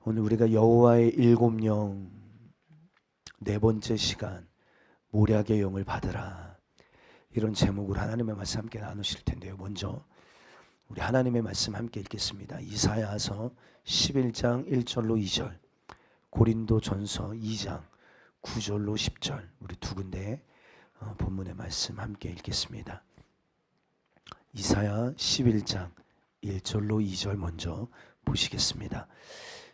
오늘 우리가 여호와의 일곱 영 네 번째 시간 모략의 영을 받으라, 이런 제목으로 하나님의 말씀 함께 나누실 텐데요. 먼저 우리 하나님의 말씀 함께 읽겠습니다. 이사야서 11장 1절로 2절, 고린도전서 2장 9절로 10절, 우리 두 군데 본문의 말씀 함께 읽겠습니다. 이사야 11장 1절로 2절 먼저 보시겠습니다.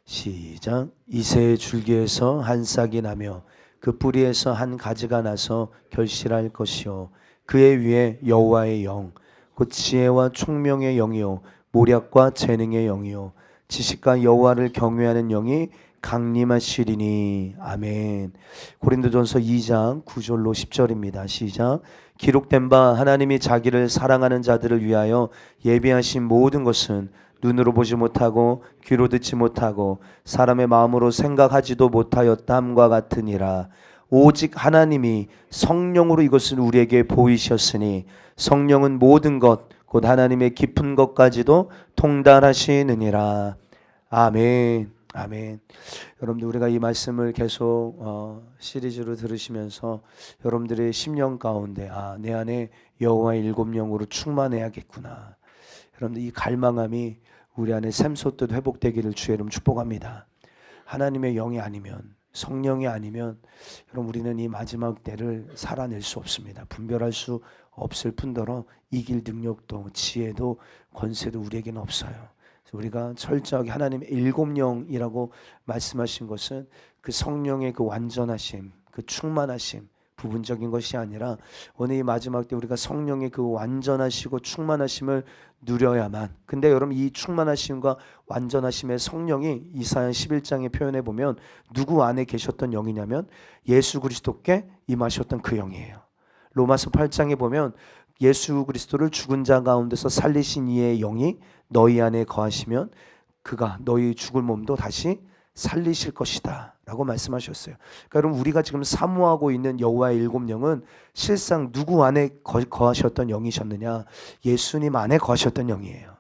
시작. 이새의 줄기에서 한 싹이 나며 그 뿌리에서 한 가지가 나서 결실할 것이요, 그의 위에 여호와의 영, 곧 지혜와 총명의 영이요 모략과 재능의 영이요 지식과 여호와를 경외하는 영이 강림하시리니. 아멘. 고린도전서 2장 9절로 10절입니다. 시작. 기록된 바 하나님이 자기를 사랑하는 자들을 위하여 예비하신 모든 것은 눈으로 보지 못하고 귀로 듣지 못하고 사람의 마음으로 생각하지도 못하였담과 같으니라. 오직 하나님이 성령으로 이것을 우리에게 보이셨으니 성령은 모든 것 곧 하나님의 깊은 것까지도 통달하시느니라. 아멘. 아멘. 여러분들, 우리가 이 말씀을 계속 시리즈로 들으시면서 여러분들의 심령 가운데 내 안에 여호와의 일곱 영으로 충만해야겠구나, 여러분들 이 갈망함이 우리 안에 샘솟듯 회복되기를 주의 이름 축복합니다. 하나님의 영이 아니면, 성령이 아니면 여러분 우리는 이 마지막 때를 살아낼 수 없습니다. 분별할 수 없을 뿐더러 이길 능력도 지혜도 권세도 우리에게는 없어요. 우리가 철저하게 하나님의 일곱 영이라고 말씀하신 것은 그 성령의 그 완전하심, 그 충만하심, 부분적인 것이 아니라 오늘 이 마지막 때 우리가 성령의 그 완전하시고 충만하심을 누려야만. 근데 여러분, 이 충만하심과 완전하심의 성령이 이사야 11장에 표현해 보면 누구 안에 계셨던 영이냐면 예수 그리스도께 임하셨던 그 영이에요. 로마서 8장에 보면 예수 그리스도를 죽은 자 가운데서 살리신 이의 영이 너희 안에 거하시면 그가 너희 죽을 몸도 다시 살리실 것이다 라고 말씀하셨어요. 그러니까 여러분, 우리가 지금 사모하고 있는 여호와의 일곱 영은 실상 누구 안에 거하셨던 영이셨느냐? 예수님 안에 거하셨던 영이에요.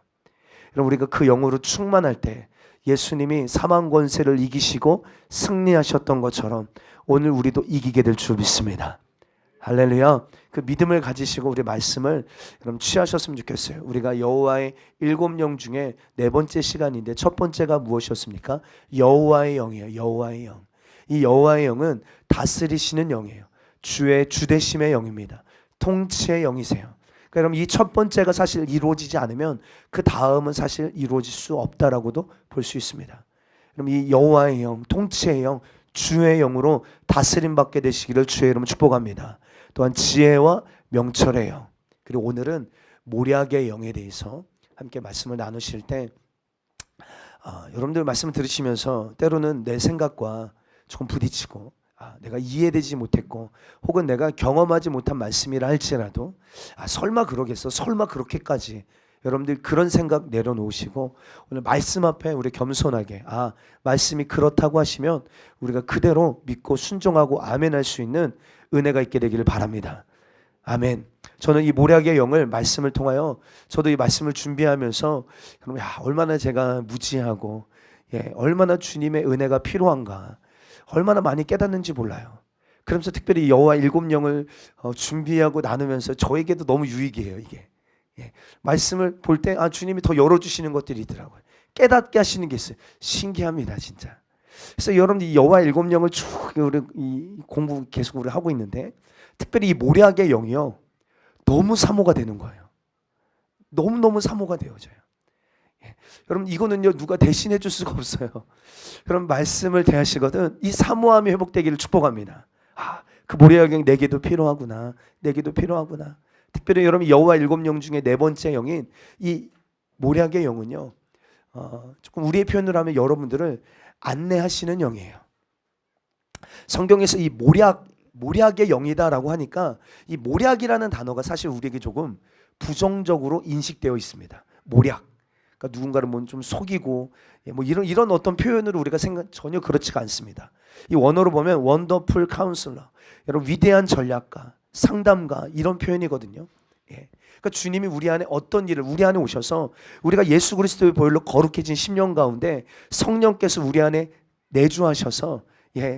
여러분, 우리가 그 영으로 충만할 때 예수님이 사망 권세를 이기시고 승리하셨던 것처럼 오늘 우리도 이기게 될 줄 믿습니다. 할렐루야. 그 믿음을 가지시고 우리 말씀을 여러분 취하셨으면 좋겠어요. 우리가 여호와의 일곱 영 중에 네 번째 시간인데 첫 번째가 무엇이었습니까? 여호와의 영이에요. 여호와의 영. 이 여호와의 영은 다스리시는 영이에요. 주의 주대심의 영입니다. 통치의 영이세요. 그러니까 여러분, 이 첫 번째가 사실 이루어지지 않으면 그 다음은 사실 이루어질 수 없다라고도 볼 수 있습니다. 그럼 이 여호와의 영, 통치의 영, 주의 영으로 다스림 받게 되시기를 주의 이름으로 축복합니다. 또한 지혜와 명철의 영, 그리고 오늘은 모략의 영에 대해서 함께 말씀을 나누실 때 여러분들 말씀을 들으시면서 때로는 내 생각과 조금 부딪히고 내가 이해되지 못했고 혹은 내가 경험하지 못한 말씀이라 할지라도 설마 그러겠어? 설마 그렇게까지? 여러분들 그런 생각 내려놓으시고 오늘 말씀 앞에 우리 겸손하게 말씀이 그렇다고 하시면 우리가 그대로 믿고 순종하고 아멘할 수 있는 은혜가 있게 되기를 바랍니다. 아멘. 저는 이 모략의 영을 말씀을 통하여 저도 이 말씀을 준비하면서 여러분, 얼마나 제가 무지하고 얼마나 주님의 은혜가 필요한가, 얼마나 많이 깨닫는지 몰라요. 그러면서 특별히 여호와 일곱 영을 준비하고 나누면서 저에게도 너무 유익이에요. 이게 말씀을 볼 때 주님이 더 열어주시는 것들이 있더라고요. 깨닫게 하시는 게 있어요. 신기합니다, 진짜. 그래서 여러분들 이 여호와 일곱 영을 쭉 우리 이 공부 계속 우리 하고 있는데 특별히 이 모략의 영이요, 너무 사모가 되는 거예요. 너무 사모가 되어져요. 여러분, 이거는요 누가 대신해 줄 수가 없어요. 여러분, 말씀을 대하시거든 이 사모함이 회복되기를 축복합니다. 그 모략의 영 내게도 필요하구나, 내게도 필요하구나. 특별히 여러분, 여호와 일곱 영 중에 네 번째 영인 이 모략의 영은요, 조금 우리의 표현으로 하면 여러분들을 안내하시는 영이에요. 성경에서 이 모략의 영이다라고 하니까 이 모략이라는 단어가 사실 우리에게 조금 부정적으로 인식되어 있습니다. 모략. 그러니까 누군가를 좀 속이고 이런 어떤 표현으로 우리가 전혀 그렇지가 않습니다. 이 원어로 보면 원더풀 카운슬러, 여러분 위대한 전략가, 상담가 이런 표현이거든요. 예. 그러니까 주님이 우리 안에 어떤 일을 우리 안에 오셔서 우리가 예수 그리스도의 보혈로 거룩해진 심령 가운데 성령께서 우리 안에 내주하셔서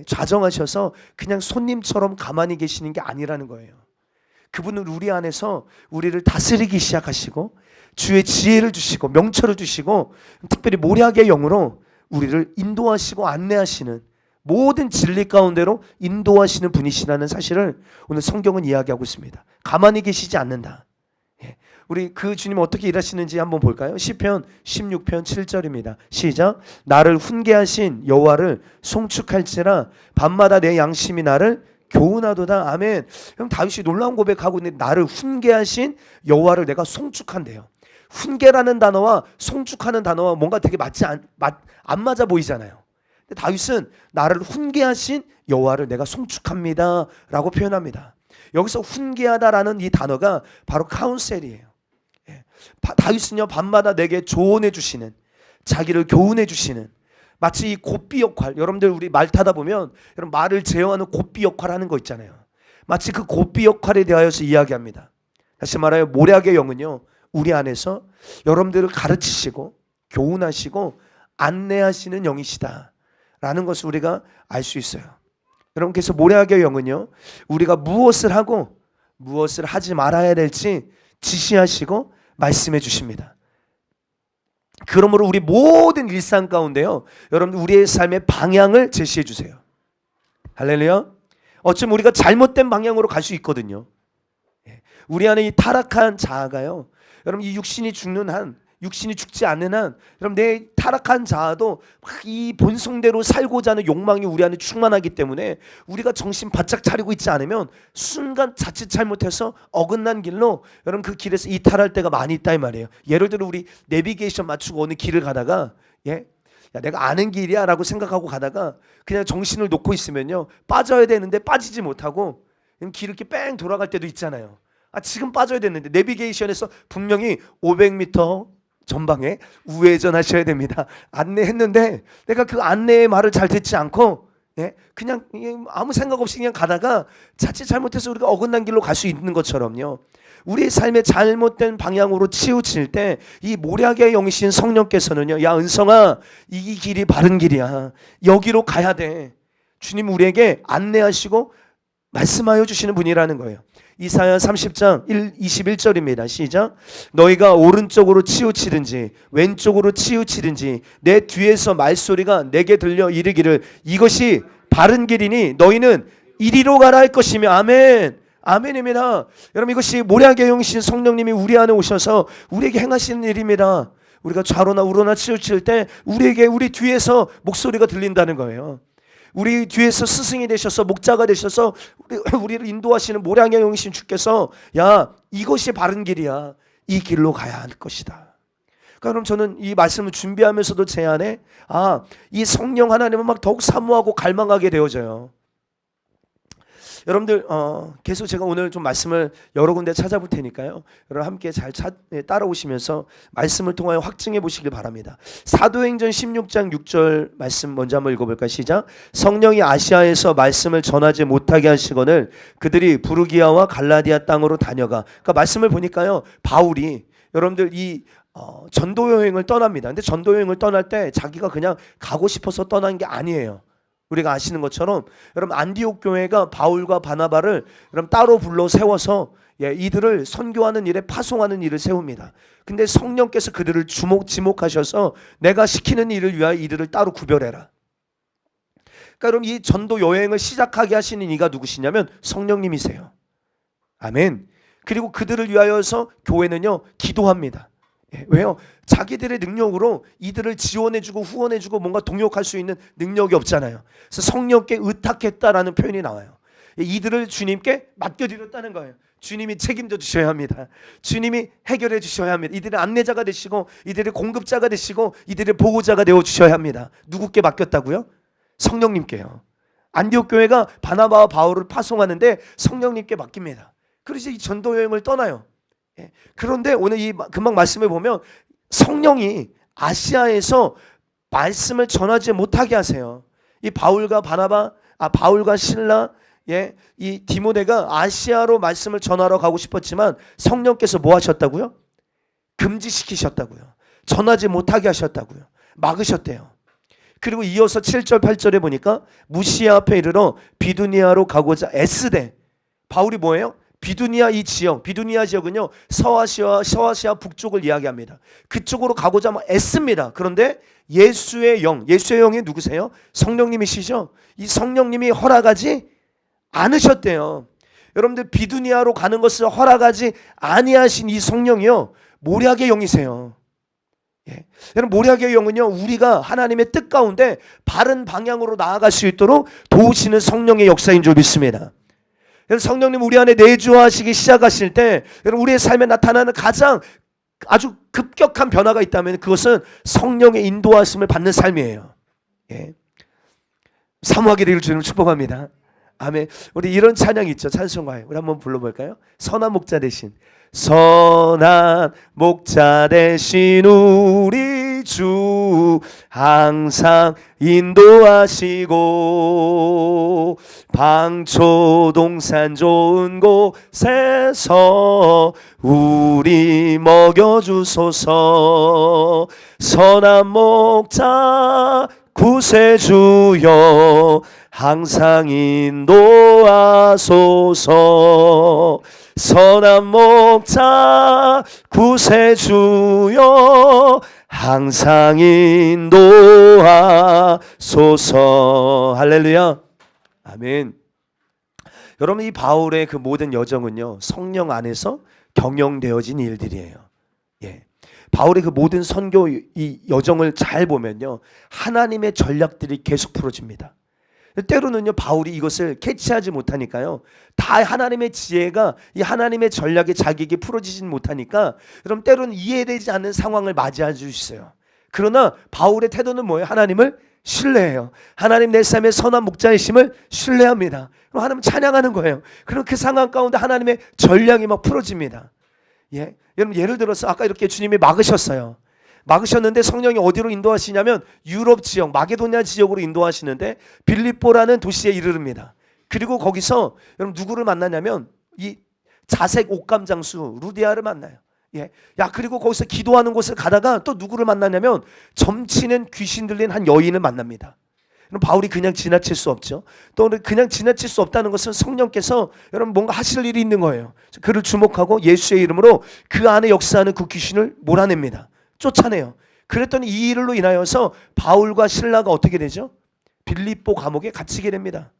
좌정하셔서 그냥 손님처럼 가만히 계시는 게 아니라는 거예요. 그분은 우리 안에서 우리를 다스리기 시작하시고 주의 지혜를 주시고 명철을 주시고 특별히 모략의 영으로 우리를 인도하시고 안내하시는 모든 진리 가운데로 인도하시는 분이시라는 사실을 오늘 성경은 이야기하고 있습니다. 가만히 계시지 않는다. 우리 그 주님 어떻게 일하시는지 한번 볼까요? 시편 16편 7절입니다. 시작. 나를 훈계하신 여호와를 송축할지라 밤마다 내 양심이 나를 교훈하도다. 아멘. 형 다윗이 놀라운 고백하고 있는데 나를 훈계하신 여호와를 내가 송축한대요. 훈계라는 단어와 송축하는 단어와 뭔가 되게 안 맞아 보이잖아요. 근데 다윗은 나를 훈계하신 여호와를 내가 송축합니다 라고 표현합니다. 여기서 훈계하다라는 이 단어가 바로 카운셀이에요. 다윗은요 밤마다 내게 조언해 주시는, 자기를 교훈해 주시는, 마치 이 곱비 역할, 여러분들 우리 말 타다 보면 여러분 말을 제어하는 곱비 역할 하는 거 있잖아요. 마치 그 곱비 역할에 대하여서 이야기합니다. 다시 말하여 모략의 영은요 우리 안에서 여러분들을 가르치시고 교훈하시고 안내하시는 영이시다 라는 것을 우리가 알 수 있어요. 여러분께서 모략의 영은요 우리가 무엇을 하고 무엇을 하지 말아야 될지 지시하시고 말씀해 주십니다. 그러므로 우리 모든 일상 가운데요 여러분 우리의 삶의 방향을 제시해 주세요. 할렐루야. 어쩌면 우리가 잘못된 방향으로 갈 수 있거든요. 우리 안에 이 타락한 자아가요 여러분 이 육신이 죽지 않는 한 여러분 내 타락한 자아도 이 본성대로 살고자 하는 욕망이 우리 안에 충만하기 때문에 우리가 정신 바짝 차리고 있지 않으면 순간 자칫 잘못해서 어긋난 길로 여러분 그 길에서 이탈할 때가 많이 있다 이 말이에요. 예를 들어 우리 내비게이션 맞추고 어느 길을 가다가 야, 내가 아는 길이야 라고 생각하고 가다가 그냥 정신을 놓고 있으면요 빠져야 되는데 빠지지 못하고 길 이렇게 뺑 돌아갈 때도 있잖아요. 지금 빠져야 되는데 내비게이션에서 분명히 500m 전방에 우회전하셔야 됩니다. 안내했는데 내가 그 안내의 말을 잘 듣지 않고 그냥 아무 생각 없이 그냥 가다가 자칫 잘못해서 우리가 어긋난 길로 갈 수 있는 것처럼요. 우리의 삶의 잘못된 방향으로 치우칠 때 이 모략의 영이신 성령께서는요 야 은성아 이 길이 바른 길이야. 여기로 가야 돼. 주님 우리에게 안내하시고 말씀하여 주시는 분이라는 거예요. 이사야 30장 21절입니다. 시작. 너희가 오른쪽으로 치우치든지 왼쪽으로 치우치든지 내 뒤에서 말소리가 내게 들려 이르기를 이것이 바른 길이니 너희는 이리로 가라 할 것이며. 아멘. 아멘입니다. 여러분 이것이 모략의 영이신 성령님이 우리 안에 오셔서 우리에게 행하시는 일입니다. 우리가 좌로나 우로나 치우칠 때 우리에게 우리 뒤에서 목소리가 들린다는 거예요. 우리 뒤에서 스승이 되셔서 목자가 되셔서 우리를 인도하시는 모략의 영이신 주께서 야 이것이 바른 길이야. 이 길로 가야 할 것이다. 그러니까 그럼 저는 이 말씀을 준비하면서도 제 안에 이 성령 하나님을 막 더욱 사모하고 갈망하게 되어져요. 여러분들 계속 제가 오늘 좀 말씀을 여러 군데 찾아볼 테니까요. 여러분 함께 잘 따라오시면서 말씀을 통하여 확증해 보시길 바랍니다. 사도행전 16장 6절 말씀 먼저 한번 읽어볼까요? 시작. 성령이 아시아에서 말씀을 전하지 못하게 하시거늘 그들이 부르기아와 갈라디아 땅으로 다녀가. 그러니까 말씀을 보니까요. 바울이 여러분들 이 전도 여행을 떠납니다. 근데 전도 여행을 떠날 때 자기가 그냥 가고 싶어서 떠난 게 아니에요. 우리가 아시는 것처럼 여러분 안디옥 교회가 바울과 바나바를 여러분 따로 불러 세워서 이들을 선교하는 일에 파송하는 일을 세웁니다. 근데 성령께서 그들을 지목하셔서 내가 시키는 일을 위하여 이들을 따로 구별해라. 그러니까 여러분 이 전도 여행을 시작하게 하시는 이가 누구시냐면 성령님이세요. 아멘. 그리고 그들을 위하여서 교회는요 기도합니다. 왜요? 자기들의 능력으로 이들을 지원해주고 후원해주고 뭔가 동역할 수 있는 능력이 없잖아요. 그래서 성령께 의탁했다라는 표현이 나와요. 이들을 주님께 맡겨드렸다는 거예요. 주님이 책임져 주셔야 합니다. 주님이 해결해 주셔야 합니다. 이들의 안내자가 되시고 이들의 공급자가 되시고 이들의 보호자가 되어 주셔야 합니다. 누구께 맡겼다고요? 성령님께요. 안디옥 교회가 바나바와 바울을 파송하는데 성령님께 맡깁니다. 그래서 이 전도 여행을 떠나요. 그런데 오늘 이 금방 말씀해 보면 성령이 아시아에서 말씀을 전하지 못하게 하세요. 이 바울과 바나바, 바울과 실라, 예, 이 디모데가 아시아로 말씀을 전하러 가고 싶었지만 성령께서 뭐 하셨다고요? 금지시키셨다고요. 전하지 못하게 하셨다고요. 막으셨대요. 그리고 이어서 7절 8절에 보니까 무시아 앞에 이르러 비두니아로 가고자 애쓰되, 바울이 뭐예요? 비두니아 이 지역, 비두니아 지역은요 서아시아 북쪽을 이야기합니다. 그쪽으로 가고자 애씁니다. 그런데 예수의 영이 누구세요? 성령님이시죠? 이 성령님이 허락하지 않으셨대요. 여러분들 비두니아로 가는 것을 허락하지 아니하신 이 성령이요 모략의 영이세요. 예. 여러분 모략의 영은요 우리가 하나님의 뜻 가운데 바른 방향으로 나아갈 수 있도록 도우시는 성령의 역사인 줄 믿습니다. 여러분 성령님 우리 안에 내주하시기 시작하실 때 여러분 우리의 삶에 나타나는 가장 아주 급격한 변화가 있다면 그것은 성령의 인도하심을 받는 삶이에요. 예. 사모하게 되길 주님 축복합니다. 아멘. 우리 이런 찬양 있죠. 찬송가에 우리 한번 불러볼까요? 선한 목자 대신, 선한 목자 대신 우리 주 항상 인도하시고 방초동산 좋은 곳에서 우리 먹여주소서. 선한 목자 구세주여 항상 인도하소서. 선한 목자 구세주여 항상 인도하소서. 할렐루야. 아멘. 여러분 이 바울의 그 모든 여정은요 성령 안에서 경영되어진 일들이에요. 예. 바울의 그 모든 선교 이 여정을 잘 보면요 하나님의 전략들이 계속 풀어집니다. 때로는요 바울이 이것을 캐치하지 못하니까요 다 하나님의 지혜가 이 하나님의 전략이 자기에게 풀어지진 못하니까 여러분 때로는 이해되지 않는 상황을 맞이해 주시어요. 그러나 바울의 태도는 뭐예요? 하나님을 신뢰해요. 하나님 내 삶의 선한 목자이심을 신뢰합니다. 그럼 하나님 찬양하는 거예요. 그럼 그 상황 가운데 하나님의 전략이 막 풀어집니다. 예, 여러분 예를 들어서 아까 이렇게 주님이 막으셨어요. 막으셨는데 성령이 어디로 인도하시냐면 유럽 지역, 마게도냐 지역으로 인도하시는데 빌립보라는 도시에 이르릅니다. 그리고 거기서 여러분 누구를 만나냐면 이 자색 옷감 장수 루디아를 만나요. 예. 야 그리고 거기서 기도하는 곳을 가다가 또 누구를 만나냐면 점치는 귀신 들린 한 여인을 만납니다. 바울이 그냥 지나칠 수 없죠. 또 그냥 지나칠 수 없다는 것은 성령께서 여러분 뭔가 하실 일이 있는 거예요. 그를 주목하고 예수의 이름으로 그 안에 역사하는 그 귀신을 몰아냅니다. 쫓아내요. 그랬더니 이 일로 인하여서 바울과 실라가 어떻게 되죠? 빌립보 감옥에 갇히게 됩니다.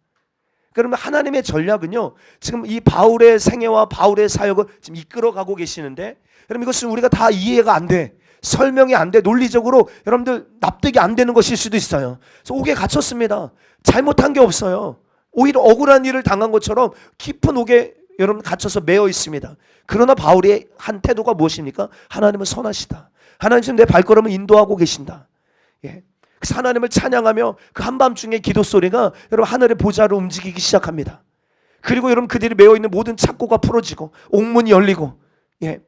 그러면 하나님의 전략은요 지금 이 바울의 생애와 바울의 사역을 지금 이끌어가고 계시는데 여러분 이것은 우리가 다 이해가 안 돼. 설명이 안 돼. 논리적으로 여러분들 납득이 안 되는 것일 수도 있어요. 그래서 옥에 갇혔습니다. 잘못한 게 없어요. 오히려 억울한 일을 당한 것처럼 깊은 옥에 여러분 갇혀서 매어 있습니다. 그러나 바울의 한 태도가 무엇입니까? 하나님은 선하시다. 하나님 지금 내 발걸음을 인도하고 계신다. 예. 그래서 하나님을 찬양하며 그 한밤중에 기도 소리가 여러분 하늘의 보좌로 움직이기 시작합니다. 그리고 여러분 그들이 매어 있는 모든 착고가 풀어지고 옥문이 열리고 예.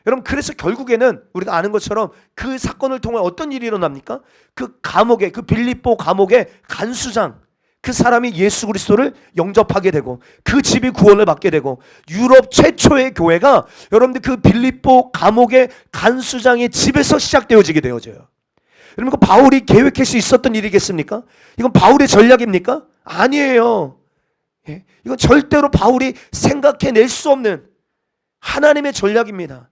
여러분 그래서 결국에는 우리가 아는 것처럼 그 사건을 통해 어떤 일이 일어납니까? 그 감옥에 그 빌립보 감옥의 간수장 그 사람이 예수 그리스도를 영접하게 되고 그 집이 구원을 받게 되고 유럽 최초의 교회가 여러분들 그 빌립보 감옥의 간수장의 집에서 시작되어지게 되어져요. 여러분 그 바울이 계획할 수 있었던 일이겠습니까? 이건 바울의 전략입니까? 아니에요. 예? 이건 절대로 바울이 생각해낼 수 없는 하나님의 전략입니다.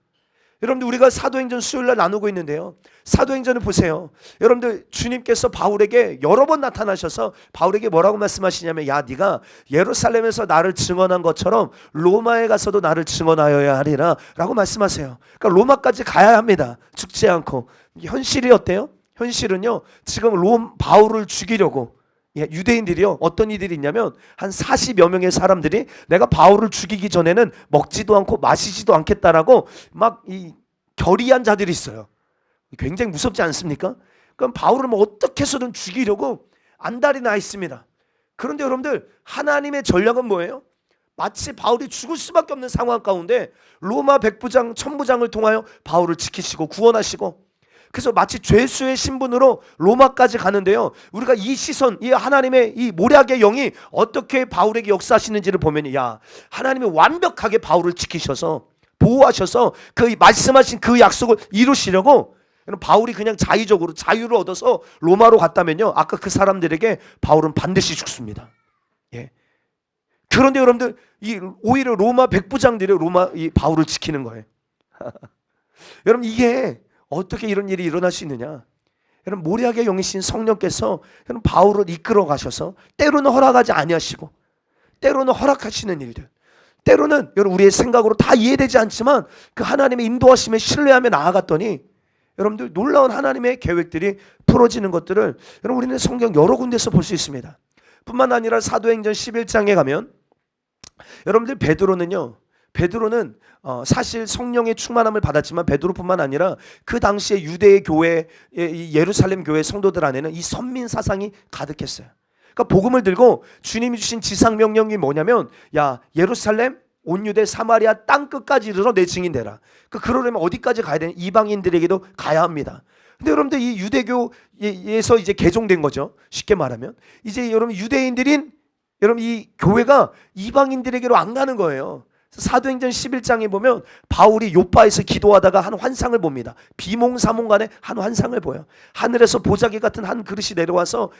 여러분들 우리가 사도행전 수요일날 나누고 있는데요. 사도행전을 보세요. 여러분들 주님께서 바울에게 여러 번 나타나셔서 바울에게 뭐라고 말씀하시냐면 야 네가 예루살렘에서 나를 증언한 것처럼 로마에 가서도 나를 증언하여야 하리라 라고 말씀하세요. 그러니까 로마까지 가야 합니다. 죽지 않고. 현실이 어때요? 현실은요 지금 바울을 죽이려고 유대인들이요 어떤 이들이 있냐면 한 40여 명의 사람들이 내가 바울을 죽이기 전에는 먹지도 않고 마시지도 않겠다라고 막 이 결의한 자들이 있어요. 굉장히 무섭지 않습니까? 그럼 바울을 뭐 어떻게 해서든 죽이려고 안달이 나 있습니다. 그런데 여러분들 하나님의 전략은 뭐예요? 마치 바울이 죽을 수밖에 없는 상황 가운데 로마 백부장 천부장을 통하여 바울을 지키시고 구원하시고 그래서 마치 죄수의 신분으로 로마까지 가는데요. 우리가 이 시선, 이 하나님의 이 모략의 영이 어떻게 바울에게 역사하시는지를 보면, 야, 하나님이 완벽하게 바울을 지키셔서 보호하셔서 그 말씀하신 그 약속을 이루시려고, 바울이 그냥 자의적으로 자유를 얻어서 로마로 갔다면요, 아까 그 사람들에게 바울은 반드시 죽습니다. 예. 그런데 여러분들, 오히려 로마 백부장들이 로마 이 바울을 지키는 거예요. 여러분, 이게 어떻게 이런 일이 일어날 수 있느냐? 여러분, 모략의 영이신 성령께서 여러분 바울을 이끌어 가셔서 때로는 허락하지 아니하시고 때로는 허락하시는 일들, 때로는 여러분 우리의 생각으로 다 이해되지 않지만 그 하나님의 인도하심에 신뢰하며 나아갔더니 여러분들 놀라운 하나님의 계획들이 풀어지는 것들을 여러분 우리는 성경 여러 군데서 볼 수 있습니다. 뿐만 아니라 사도행전 11장에 가면 여러분들 베드로는 사실 성령의 충만함을 받았지만 베드로뿐만 아니라 그 당시에 유대의 교회, 예루살렘 교회 성도들 안에는 이 선민 사상이 가득했어요. 그러니까 복음을 들고 주님이 주신 지상 명령이 뭐냐면, 야, 예루살렘, 온 유대, 사마리아 땅 끝까지 이르러 내 증인 되라. 그러려면 어디까지 가야 되냐? 이방인들에게도 가야 합니다. 근데 여러분들 이 유대교에서 이제 개종된 거죠. 쉽게 말하면 이제 여러분 유대인들인 여러분 이 교회가 이방인들에게로 안 가는 거예요. 사도행전 11장에 보면 바울이 요빠에서 기도하다가 한 환상을 봅니다. 비몽사몽간에 한 환상을 보여. 하늘에서 보자기 같은 한 그릇이 내려와서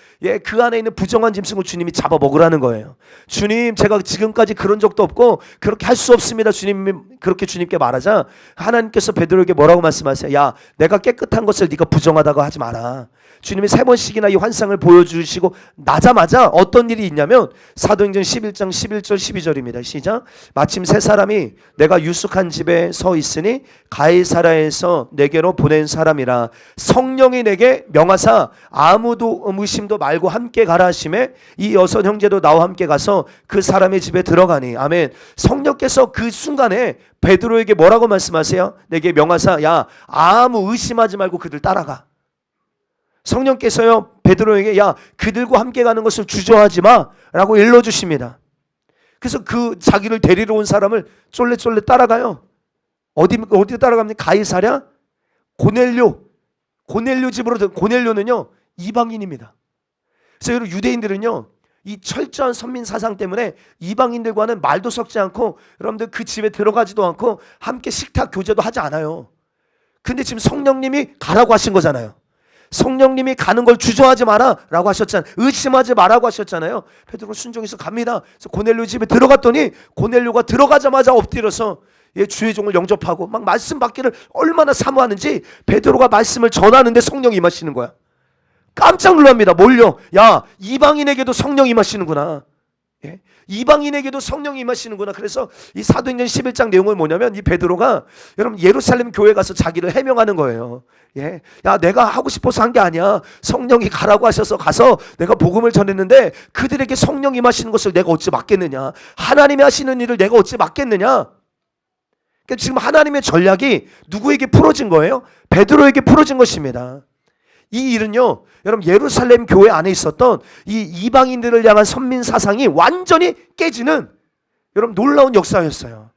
그 안에 있는 부정한 짐승을 주님이 잡아 먹으라는 거예요. 주님, 제가 지금까지 그런 적도 없고 그렇게 할 수 없습니다. 주님이 그렇게 주님께 말하자 하나님께서 베드로에게 뭐라고 말씀하세요? 야, 내가 깨끗한 것을 네가 부정하다고 하지 마라. 주님이 3번씩이나 이 환상을 보여주시고 나자마자 어떤 일이 있냐면 사도행전 11장 11절 12절입니다. 시작. 마침 세 사람이 내가 유숙한 집에 서 있으니 가이사랴에서 내게로 보낸 사람이라 성령이 내게 명하사 아무도 의심도 말고 함께 가라 하시매 이 여섯 형제도 나와 함께 가서 그 사람의 집에 들어가니. 아멘. 성령께서 그 순간에 베드로에게 뭐라고 말씀하세요? 내게 명하사 야, 아무 의심하지 말고 그들 따라가. 성령께서요 베드로에게 야, 그들과 함께 가는 것을 주저하지 마 라고 일러주십니다. 그래서 그 자기를 데리러 온 사람을 쫄래쫄래 따라가요. 어디 따라갑니까? 가이사랴 고넬료 집으로. 고넬료는요 이방인입니다. 그래서 여러분 유대인들은요 이 철저한 선민 사상 때문에 이방인들과는 말도 섞지 않고 여러분들 그 집에 들어가지도 않고 함께 식탁 교제도 하지 않아요. 근데 지금 성령님이 가라고 하신 거잖아요. 성령님이 가는 걸 주저하지 마라 라고 하셨잖아요. 의심하지 마라고 하셨잖아요. 베드로가 순종해서 갑니다. 그래서 고넬료 집에 들어갔더니 고넬료가 들어가자마자 엎드려서 주의 종을 영접하고 막 말씀 받기를 얼마나 사모하는지 베드로가 말씀을 전하는데 성령이 임하시는 거야. 깜짝 놀랍니다. 몰려. 야, 이방인에게도 성령이 임하시는구나. 예? 이방인에게도 성령이 임하시는구나. 그래서 이 사도행전 11장 내용은 뭐냐면 이 베드로가 여러분 예루살렘 교회 가서 자기를 해명하는 거예요. 예? 야, 내가 하고 싶어서 한 게 아니야. 성령이 가라고 하셔서 가서 내가 복음을 전했는데 그들에게 성령 임하시는 것을 내가 어찌 막겠느냐. 하나님이 하시는 일을 내가 어찌 막겠느냐. 그러니까 지금 하나님의 전략이 누구에게 풀어진 거예요? 베드로에게 풀어진 것입니다. 이 일은요 여러분 예루살렘 교회 안에 있었던 이 이방인들을 향한 선민 사상이 완전히 깨지는 여러분 놀라운 역사였어요.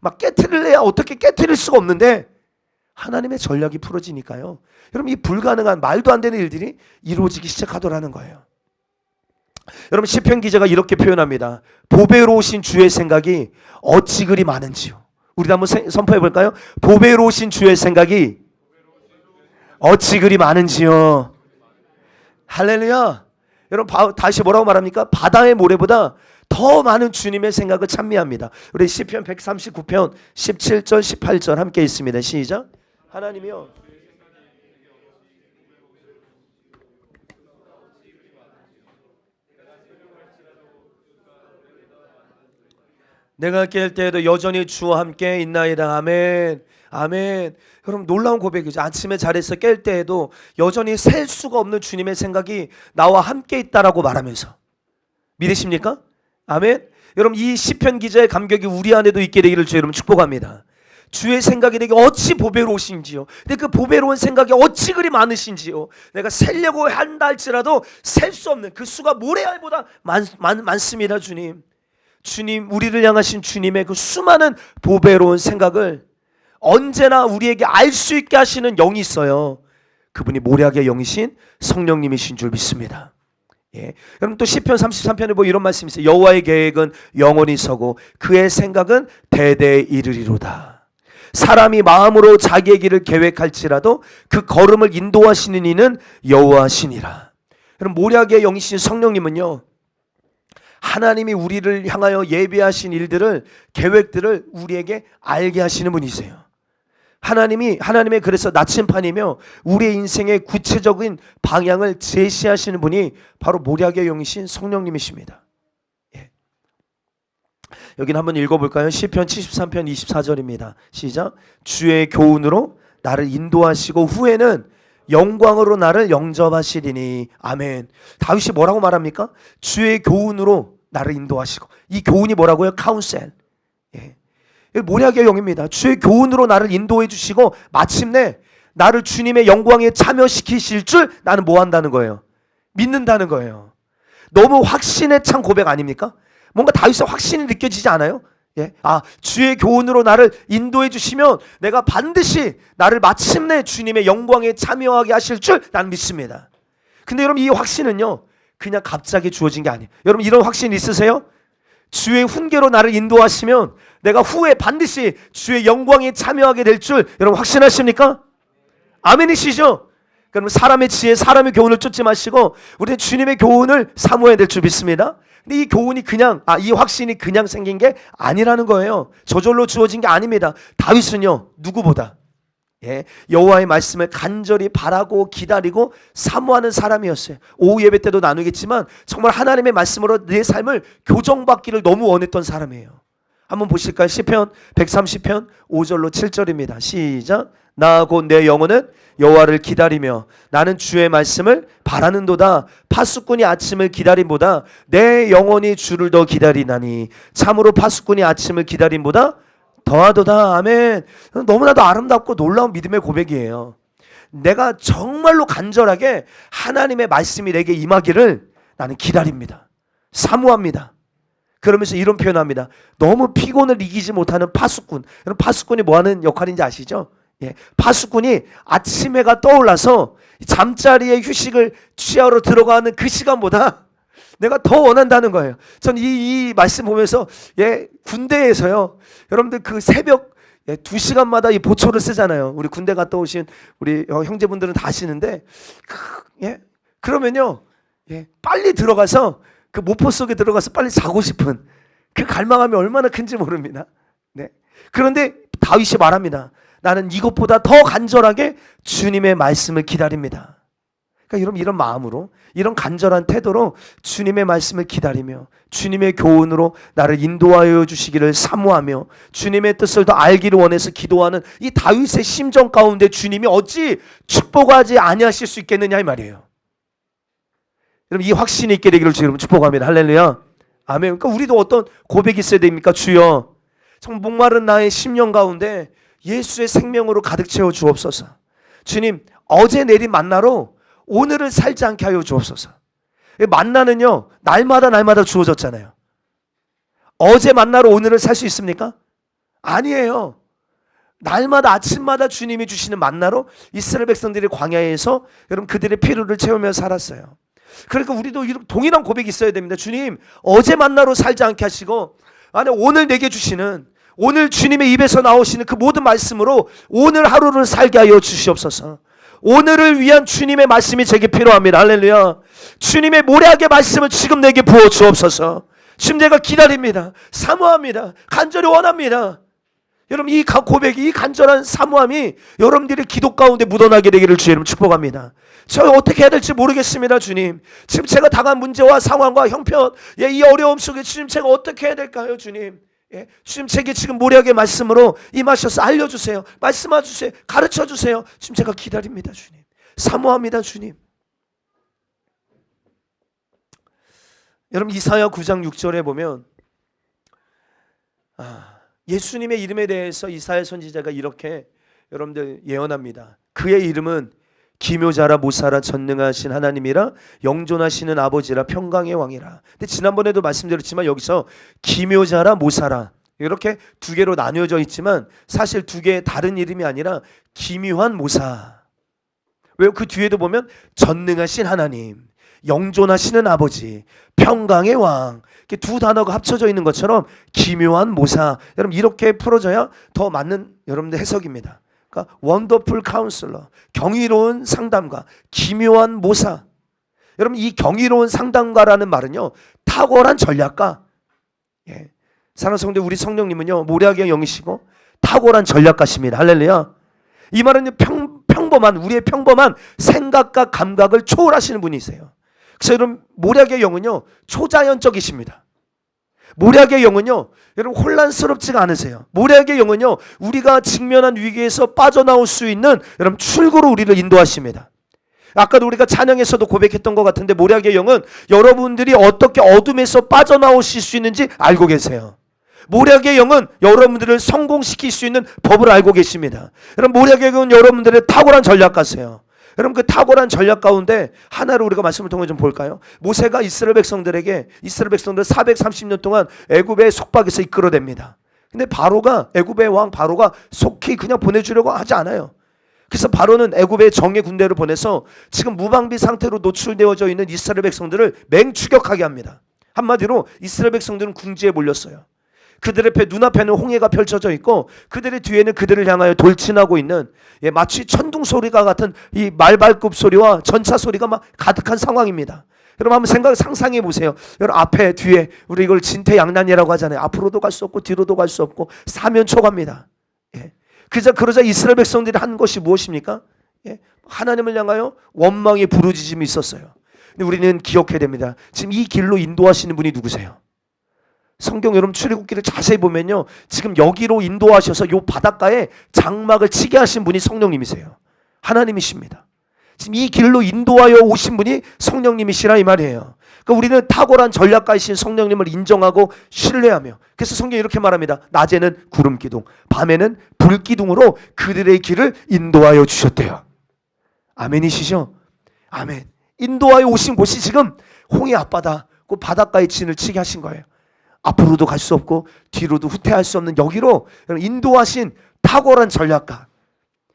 막 깨트릴래야 어떻게 깨트릴 수가 없는데 하나님의 전략이 풀어지니까요 여러분 이 불가능한 말도 안 되는 일들이 이루어지기 시작하더라는 거예요. 여러분 시편 기자가 이렇게 표현합니다. 보배로우신 주의 생각이 어찌 그리 많은지요. 우리도 한번 선포해 볼까요? 보배로우신 주의 생각이 어찌 그리 많은지요. 할렐루야. 여러분 다시 뭐라고 말합니까? 바다의 모래보다 더 많은 주님의 생각을 찬미합니다. 우리 시편 139편 17절 18절 함께 있습니다. 시작. 하나님이요 내가 깰 때에도 여전히 주와 함께 있나이다. 아멘. 아멘. 여러분 놀라운 고백이죠. 아침에 자리에서 깰 때에도 여전히 셀 수가 없는 주님의 생각이 나와 함께 있다라고 말하면서 믿으십니까? 아멘. 여러분 이 시편 기자의 감격이 우리 안에도 있게 되기를 주 여러분 축복합니다. 주의 생각이 내게 어찌 보배로우신지요. 근데 그 보배로운 생각이 어찌 그리 많으신지요. 내가 세려고 한다 할지라도 셀 수 없는 그 수가 모래알보다 많습니다. 주님. 주님 우리를 향하신 주님의 그 수많은 보배로운 생각을 언제나 우리에게 알 수 있게 하시는 영이 있어요. 그분이 모략의 영이신 성령님이신 줄 믿습니다. 예. 여러분 또 시편 33편에 보면 이런 말씀이 있어요. 여호와의 계획은 영원히 서고 그의 생각은 대대에 이르리로다. 사람이 마음으로 자기의 길을 계획할지라도 그 걸음을 인도하시는 이는 여호와시니라. 여러분 모략의 영이신 성령님은요, 하나님이 우리를 향하여 예비하신 일들을, 계획들을 우리에게 알게 하시는 분이세요. 하나님의 그래서 나침판이며 우리의 인생의 구체적인 방향을 제시하시는 분이 바로 모략의 영이신 성령님이십니다. 예. 여기는 한번 읽어볼까요? 시편 73편 24절입니다. 시작. 주의 교훈으로 나를 인도하시고 후에는 영광으로 나를 영접하시리니. 아멘. 다윗이 뭐라고 말합니까? 주의 교훈으로 나를 인도하시고. 이 교훈이 뭐라고요? 카운셀. 예. 모략의 영입니다. 주의 교훈으로 나를 인도해 주시고 마침내 나를 주님의 영광에 참여시키실 줄 나는 뭐 한다는 거예요? 믿는다는 거예요. 너무 확신에 찬 고백 아닙니까? 뭔가 다윗의 확신이 느껴지지 않아요? 예? 주의 교훈으로 나를 인도해 주시면 내가 반드시 나를 마침내 주님의 영광에 참여하게 하실 줄 나는 믿습니다. 근데 여러분 이 확신은요, 그냥 갑자기 주어진 게 아니에요. 여러분 이런 확신 있으세요? 주의 훈계로 나를 인도하시면 내가 후에 반드시 주의 영광에 참여하게 될 줄 여러분 확신하십니까? 아멘이시죠? 그럼 사람의 지혜, 사람의 교훈을 쫓지 마시고 우리는 주님의 교훈을 사모해야 될 줄 믿습니다. 근데 이 교훈이 그냥, 이 확신이 그냥 생긴 게 아니라는 거예요. 저절로 주어진 게 아닙니다. 다윗은요, 누구보다 여호와의 말씀을 간절히 바라고 기다리고 사모하는 사람이었어요. 오후 예배 때도 나누겠지만 정말 하나님의 말씀으로 내 삶을 교정받기를 너무 원했던 사람이에요. 한번 보실까요? 시편 130편 5절로 7절입니다. 시작. 나 곧 내 영혼은 여호와를 기다리며 나는 주의 말씀을 바라는도다. 파수꾼이 아침을 기다림보다 내 영혼이 주를 더 기다리나니 참으로 파수꾼이 아침을 기다림보다 더하도다. 아멘. 너무나도 아름답고 놀라운 믿음의 고백이에요. 내가 정말로 간절하게 하나님의 말씀이 내게 임하기를 나는 기다립니다. 사모합니다. 그러면서 이런 표현합니다. 너무 피곤을 이기지 못하는 파수꾼. 여러분 파수꾼이 뭐 하는 역할인지 아시죠? 예. 파수꾼이 아침 해가 떠올라서 잠자리에 휴식을 취하러 들어가는 그 시간보다 내가 더 원한다는 거예요. 전 이 말씀 보면서 군대에서요, 여러분들 그 새벽 2시간마다 이 보초를 쓰잖아요. 우리 군대 갔다 오신 우리 형제분들은 다 아시는데, 그러면요, 빨리 들어가서 그 모포 속에 들어가서 빨리 자고 싶은 그 갈망함이 얼마나 큰지 모릅니다. 네. 그런데 다윗이 말합니다. 나는 이것보다 더 간절하게 주님의 말씀을 기다립니다. 그러니까 여러분 이런 마음으로, 이런 간절한 태도로 주님의 말씀을 기다리며 주님의 교훈으로 나를 인도하여 주시기를 사모하며 주님의 뜻을 더 알기를 원해서 기도하는 이 다윗의 심정 가운데 주님이 어찌 축복하지 아니하실 수 있겠느냐 이 말이에요. 여러분 이 확신이 있게 되기를 여러분 축복합니다. 할렐루야. 아멘. 그러니까 우리도 어떤 고백이 있어야 됩니까? 주여, 정말 목마른 나의 심령 가운데 예수의 생명으로 가득 채워 주옵소서. 주님, 어제 내린 만나로 오늘을 살지 않게 하여 주옵소서. 만나는요, 날마다 주어졌잖아요. 어제 만나로 오늘을 살 수 있습니까? 아니에요. 날마다 아침마다 주님이 주시는 만나로 이스라엘 백성들이 광야에서 여러분 그들의 필요를 채우며 살았어요. 그러니까 우리도 동일한 고백이 있어야 됩니다. 주님, 어제 만나로 살지 않게 하시고 오늘 내게 주시는, 오늘 주님의 입에서 나오시는 그 모든 말씀으로 오늘 하루를 살게 하여 주시옵소서. 오늘을 위한 주님의 말씀이 제게 필요합니다. 할렐루야. 주님의 모략의 말씀을 지금 내게 부어 주옵소서. 지금 내가 기다립니다. 사모합니다. 간절히 원합니다. 여러분 이 고백이, 이 간절한 사모함이 여러분들의 기도 가운데 묻어나게 되기를 주님 축복합니다. 저 어떻게 해야 될지 모르겠습니다. 주님, 지금 제가 당한 문제와 상황과 형편, 이 어려움 속에 주님 제가 어떻게 해야 될까요? 주님, 주님 제게 지금 모략의 말씀으로 임하셔서 알려주세요. 말씀해주세요. 가르쳐주세요. 지금 제가 기다립니다. 주님, 사모합니다. 주님. 여러분 이사야 9장 6절에 보면 예수님의 이름에 대해서 이사야 선지자가 이렇게 여러분들 예언합니다. 그의 이름은 기묘자라 모사라 전능하신 하나님이라 영존하시는 아버지라 평강의 왕이라. 근데 지난번에도 말씀드렸지만 여기서 기묘자라 모사라 이렇게 두 개로 나뉘어져 있지만 사실 두 개의 다른 이름이 아니라 기묘한 모사. 왜요? 그 뒤에도 보면 전능하신 하나님, 영존하시는 아버지, 평강의 왕, 이렇게 두 단어가 합쳐져 있는 것처럼 기묘한 모사. 여러분 이렇게 풀어져야 더 맞는 여러분들 해석입니다. 그러니까 원더풀 카운슬러, 경이로운 상담가, 기묘한 모사. 여러분 이 경이로운 상담가라는 말은요, 탁월한 전략가. 예. 사랑하는 성도, 우리 성령님은요 모략의 영이시고 탁월한 전략가십니다. 할렐루야. 이 말은 평범한, 우리의 평범한 생각과 감각을 초월하시는 분이세요. 그래서 여러분 모략의 영은요 초자연적이십니다. 모략의 영은요 여러분 혼란스럽지가 않으세요. 모략의 영은요 우리가 직면한 위기에서 빠져나올 수 있는 여러분 출구로 우리를 인도하십니다. 아까도 우리가 찬양에서도 고백했던 것 같은데, 모략의 영은 여러분들이 어떻게 어둠에서 빠져나오실 수 있는지 알고 계세요. 모략의 영은 여러분들을 성공시킬 수 있는 법을 알고 계십니다. 여러분 모략의 영은 여러분들의 탁월한 전략가세요. 여러분 그 탁월한 전략 가운데 하나를 우리가 말씀을 통해 좀 볼까요? 모세가 이스라엘 백성들 430년 동안 애굽의 속박에서 이끌어냅니다. 근데 애굽의 왕 바로가 속히 그냥 보내주려고 하지 않아요. 그래서 바로는 애굽의 정예 군대를 보내서 지금 무방비 상태로 노출되어져 있는 이스라엘 백성들을 맹추격하게 합니다. 한마디로 이스라엘 백성들은 궁지에 몰렸어요. 그들 앞에 눈앞에는 홍해가 펼쳐져 있고 그들의 뒤에는 그들을 향하여 돌진하고 있는, 마치 천둥 소리가 같은 이 말발굽 소리와 전차 소리가 막 가득한 상황입니다. 여러분 한번 상상해 보세요. 여러분 앞에 뒤에 우리 이걸 진퇴양난이라고 하잖아요. 앞으로도 갈 수 없고 뒤로도 갈 수 없고 사면초가입니다. 그러자 이스라엘 백성들이 한 것이 무엇입니까? 하나님을 향하여 원망의 부르짖음이 있었어요. 근데 우리는 기억해야 됩니다. 지금 이 길로 인도하시는 분이 누구세요? 성경 여러분 출애굽기를 자세히 보면요, 지금 여기로 인도하셔서 요 바닷가에 장막을 치게 하신 분이 성령님이세요. 하나님이십니다. 지금 이 길로 인도하여 오신 분이 성령님이시라 이 말이에요. 그러니까 우리는 탁월한 전략가이신 성령님을 인정하고 신뢰하며, 그래서 성경이 이렇게 말합니다. 낮에는 구름 기둥, 밤에는 불 기둥으로 그들의 길을 인도하여 주셨대요. 아멘이시죠? 아멘. 인도하여 오신 곳이 지금 홍해 앞바다, 그 바닷가에 진을 치게 하신 거예요. 앞으로도 갈 수 없고 뒤로도 후퇴할 수 없는 여기로 인도하신 탁월한 전략가.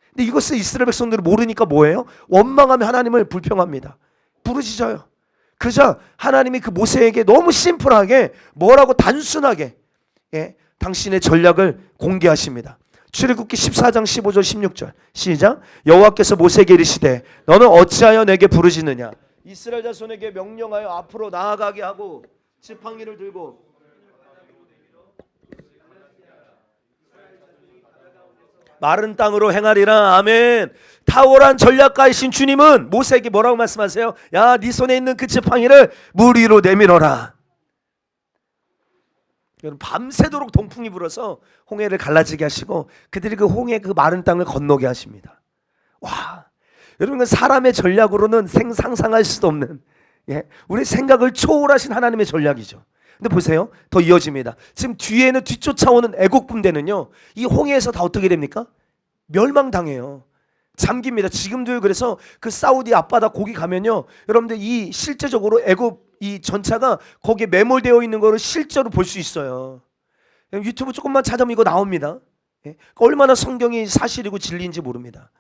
근데 이것을 이스라엘 백성들이 모르니까 뭐예요? 원망하며 하나님을 불평합니다. 부르짖어요. 그러자 하나님이 그 모세에게 너무 심플하게, 뭐라고 단순하게 당신의 전략을 공개하십니다. 출애굽기 14장 15절 16절 시작. 여호와께서 모세에게 이르시되 너는 어찌하여 내게 부르짖느냐? 이스라엘 자손에게 명령하여 앞으로 나아가게 하고 지팡이를 들고 마른 땅으로 행하리라. 아멘. 탁월한 전략가이신 주님은 모세에게 뭐라고 말씀하세요? 야, 네 손에 있는 그 지팡이를 물 위로 내밀어라. 밤새도록 동풍이 불어서 홍해를 갈라지게 하시고 그들이 그 홍해 그 마른 땅을 건너게 하십니다. 와, 여러분 사람의 전략으로는 상상할 수도 없는, 우리 생각을 초월하신 하나님의 전략이죠. 근데 보세요, 더 이어집니다. 지금 뒤에는 뒤쫓아오는 애국 군대는요, 이 홍해에서 다 어떻게 됩니까? 멸망당해요. 잠깁니다. 지금도 그래서 그 사우디 앞바다 거기 가면요, 여러분들 이 실제적으로 애국 이 전차가 거기에 매몰되어 있는 거를 실제로 볼 수 있어요. 유튜브 조금만 찾아보면 이거 나옵니다. 얼마나 성경이 사실이고 진리인지 모릅니다.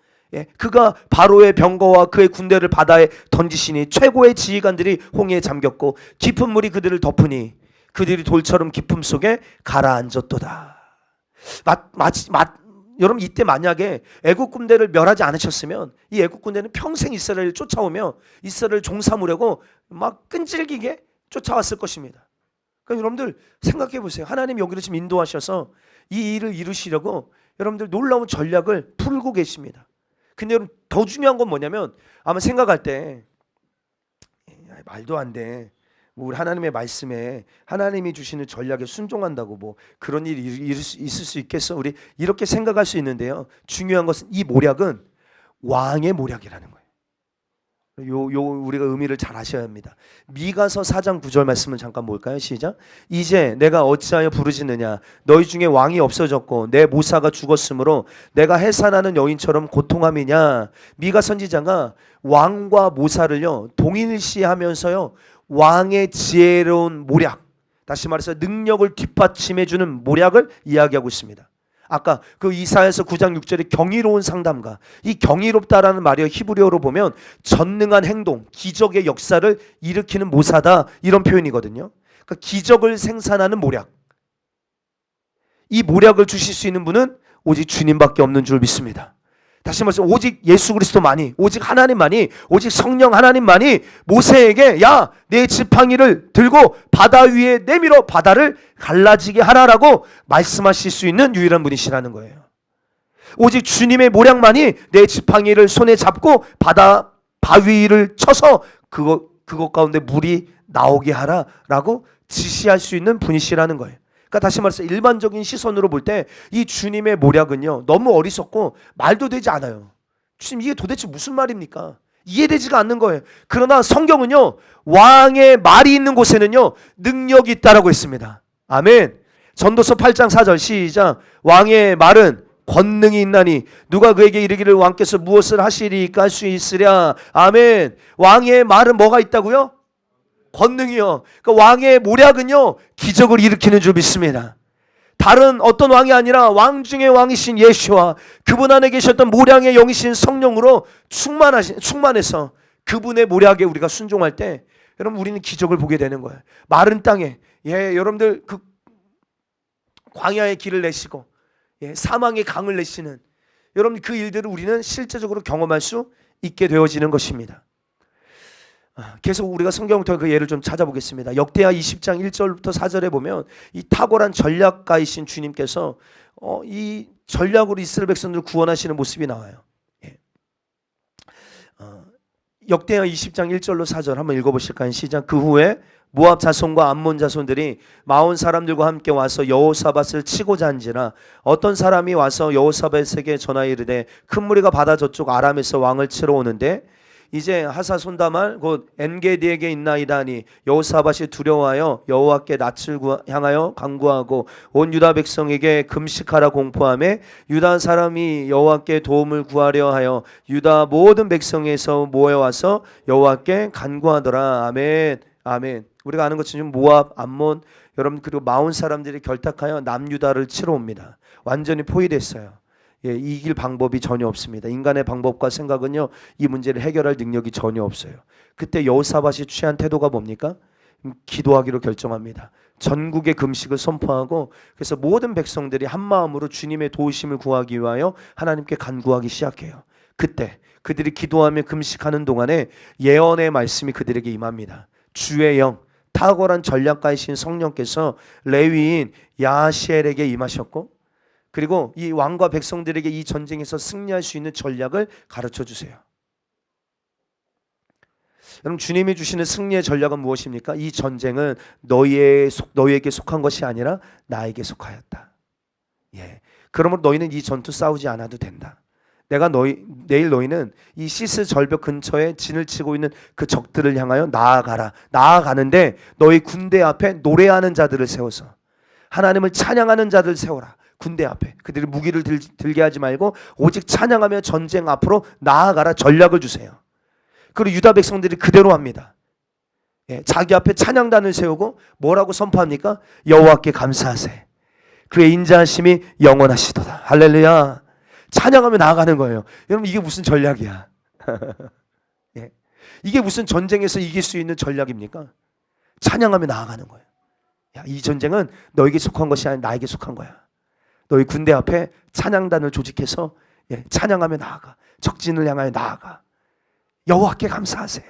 그가 바로의 병거와 그의 군대를 바다에 던지시니 최고의 지휘관들이 홍해에 잠겼고 깊은 물이 그들을 덮으니 그들이 돌처럼 깊음 속에 가라앉았도다. 여러분 이때 만약에 애국 군대를 멸하지 않으셨으면 이 애국 군대는 평생 이스라엘을 쫓아오며 이스라엘을 종사무려고 막 끈질기게 쫓아왔을 것입니다. 그러니까 여러분들 생각해 보세요. 하나님 여기를 지금 인도하셔서 이 일을 이루시려고 여러분들 놀라운 전략을 풀고 계십니다. 근데 여러분 더 중요한 건 뭐냐면, 아마 생각할 때 말도 안 돼, 우리 하나님의 말씀에 하나님이 주시는 전략에 순종한다고 뭐 그런 일이 있을 수 있겠어? 우리 이렇게 생각할 수 있는데요, 중요한 것은 이 모략은 왕의 모략이라는 거예요. 우리가 의미를 잘 아셔야 합니다. 미가서 4장 9절 말씀을 잠깐 볼까요? 시작. 이제 내가 어찌하여 부르짖느냐? 너희 중에 왕이 없어졌고 내 모사가 죽었으므로 내가 해산하는 여인처럼 고통함이냐? 미가 선지자가 왕과 모사를요 동일시하면서요 왕의 지혜로운 모략, 다시 말해서 능력을 뒷받침해주는 모략을 이야기하고 있습니다. 아까 그 이사야서 9장 6절에 경이로운 상담가, 이 경이롭다라는 말이요 히브리어로 보면 전능한 행동, 기적의 역사를 일으키는 모사다, 이런 표현이거든요. 그러니까 기적을 생산하는 모략, 이 모략을 주실 수 있는 분은 오직 주님밖에 없는 줄 믿습니다. 다시 말해서 오직 예수 그리스도만이, 오직 하나님만이, 오직 성령 하나님만이 모세에게 야, 내 지팡이를 들고 바다 위에 내밀어 바다를 갈라지게 하라라고 말씀하실 수 있는 유일한 분이시라는 거예요. 오직 주님의 모략만이 내 지팡이를 손에 잡고 바위를 쳐서 그것 가운데 물이 나오게 하라라고 지시할 수 있는 분이시라는 거예요. 그러니까 다시 말해서 일반적인 시선으로 볼 때 이 주님의 모략은요 너무 어리석고 말도 되지 않아요. 주님, 이게 도대체 무슨 말입니까? 이해되지가 않는 거예요. 그러나 성경은요 왕의 말이 있는 곳에는요 능력이 있다라고 했습니다. 아멘. 전도서 8장 4절 시작. 왕의 말은 권능이 있나니 누가 그에게 이르기를 왕께서 무엇을 하시리까 할 수 있으랴. 아멘. 왕의 말은 뭐가 있다고요? 권능이요. 그러니까 왕의 모략은요 기적을 일으키는 줄 믿습니다. 다른 어떤 왕이 아니라 왕 중의 왕이신 예수와 그분 안에 계셨던 모략의 영이신 성령으로 충만해서 그분의 모략에 우리가 순종할 때 여러분 우리는 기적을 보게 되는 거예요. 마른 땅에 여러분들 그 광야의 길을 내시고 사망의 강을 내시는 여러분 그 일들을 우리는 실제적으로 경험할 수 있게 되어지는 것입니다. 계속 우리가 성경을 통해 그 예를 좀 찾아보겠습니다. 역대하 20장 1절부터 4절에 보면 이 탁월한 전략가이신 주님께서 이 전략으로 이스라엘 백성들을 구원하시는 모습이 나와요. 역대하 20장 1절로 4절 한번 읽어보실까요? 시작. 그 후에 모압 자손과 암몬 자손들이 마온 사람들과 함께 와서 여호사밧을 치고자 한지라 어떤 사람이 와서 여호사밧에게 전하여 이르되 큰 무리가 바다 저쪽 아람에서 왕을 치러 오는데 이제 하사손다말 곧 엔게디에게 있나이다니 여호사밧이 두려워하여 여호와께 낯을 향하여 간구하고 온 유다 백성에게 금식하라 공포하며 유다 사람이 여호와께 도움을 구하려 하여 유다 모든 백성에서 모여와서 여호와께 간구하더라. 아멘. 아멘. 우리가 아는 것처럼 모압, 암몬 여러분 그리고 마온 사람들이 결탁하여 남유다를 치러 옵니다. 완전히 포위됐어요. 이길 방법이 전혀 없습니다. 인간의 방법과 생각은요 이 문제를 해결할 능력이 전혀 없어요. 그때 여호사밧이 취한 태도가 뭡니까? 기도하기로 결정합니다. 전국의 금식을 선포하고 그래서 모든 백성들이 한 마음으로 주님의 도우심을 구하기 위하여 하나님께 간구하기 시작해요. 그때 그들이 기도하며 금식하는 동안에 예언의 말씀이 그들에게 임합니다. 주의 영, 탁월한 전략가이신 성령께서 레위인 야시엘에게 임하셨고 그리고 이 왕과 백성들에게 이 전쟁에서 승리할 수 있는 전략을 가르쳐 주세요. 여러분 주님이 주시는 승리의 전략은 무엇입니까? 이 전쟁은 너희에게 속한 것이 아니라 나에게 속하였다. 그러므로 너희는 이 전투 싸우지 않아도 된다. 내일 너희는 이 시스 절벽 근처에 진을 치고 있는 그 적들을 향하여 나아가라. 나아가는데 너희 군대 앞에 노래하는 자들을 세워서 하나님을 찬양하는 자들을 세워라. 군대 앞에 그들이 무기를 들게 하지 말고 오직 찬양하며 전쟁 앞으로 나아가라. 전략을 주세요. 그리고 유다 백성들이 그대로 합니다. 자기 앞에 찬양단을 세우고 뭐라고 선포합니까? 여호와께 감사하세. 그의 인자하심이 영원하시도다. 할렐루야. 찬양하며 나아가는 거예요. 여러분 이게 무슨 전략이야? 이게 무슨 전쟁에서 이길 수 있는 전략입니까? 찬양하며 나아가는 거예요. 이 전쟁은 너에게 속한 것이 아니라 나에게 속한 거야. 너희 군대 앞에 찬양단을 조직해서 찬양하며 나아가. 적진을 향하여 나아가. 여호와께 감사하세.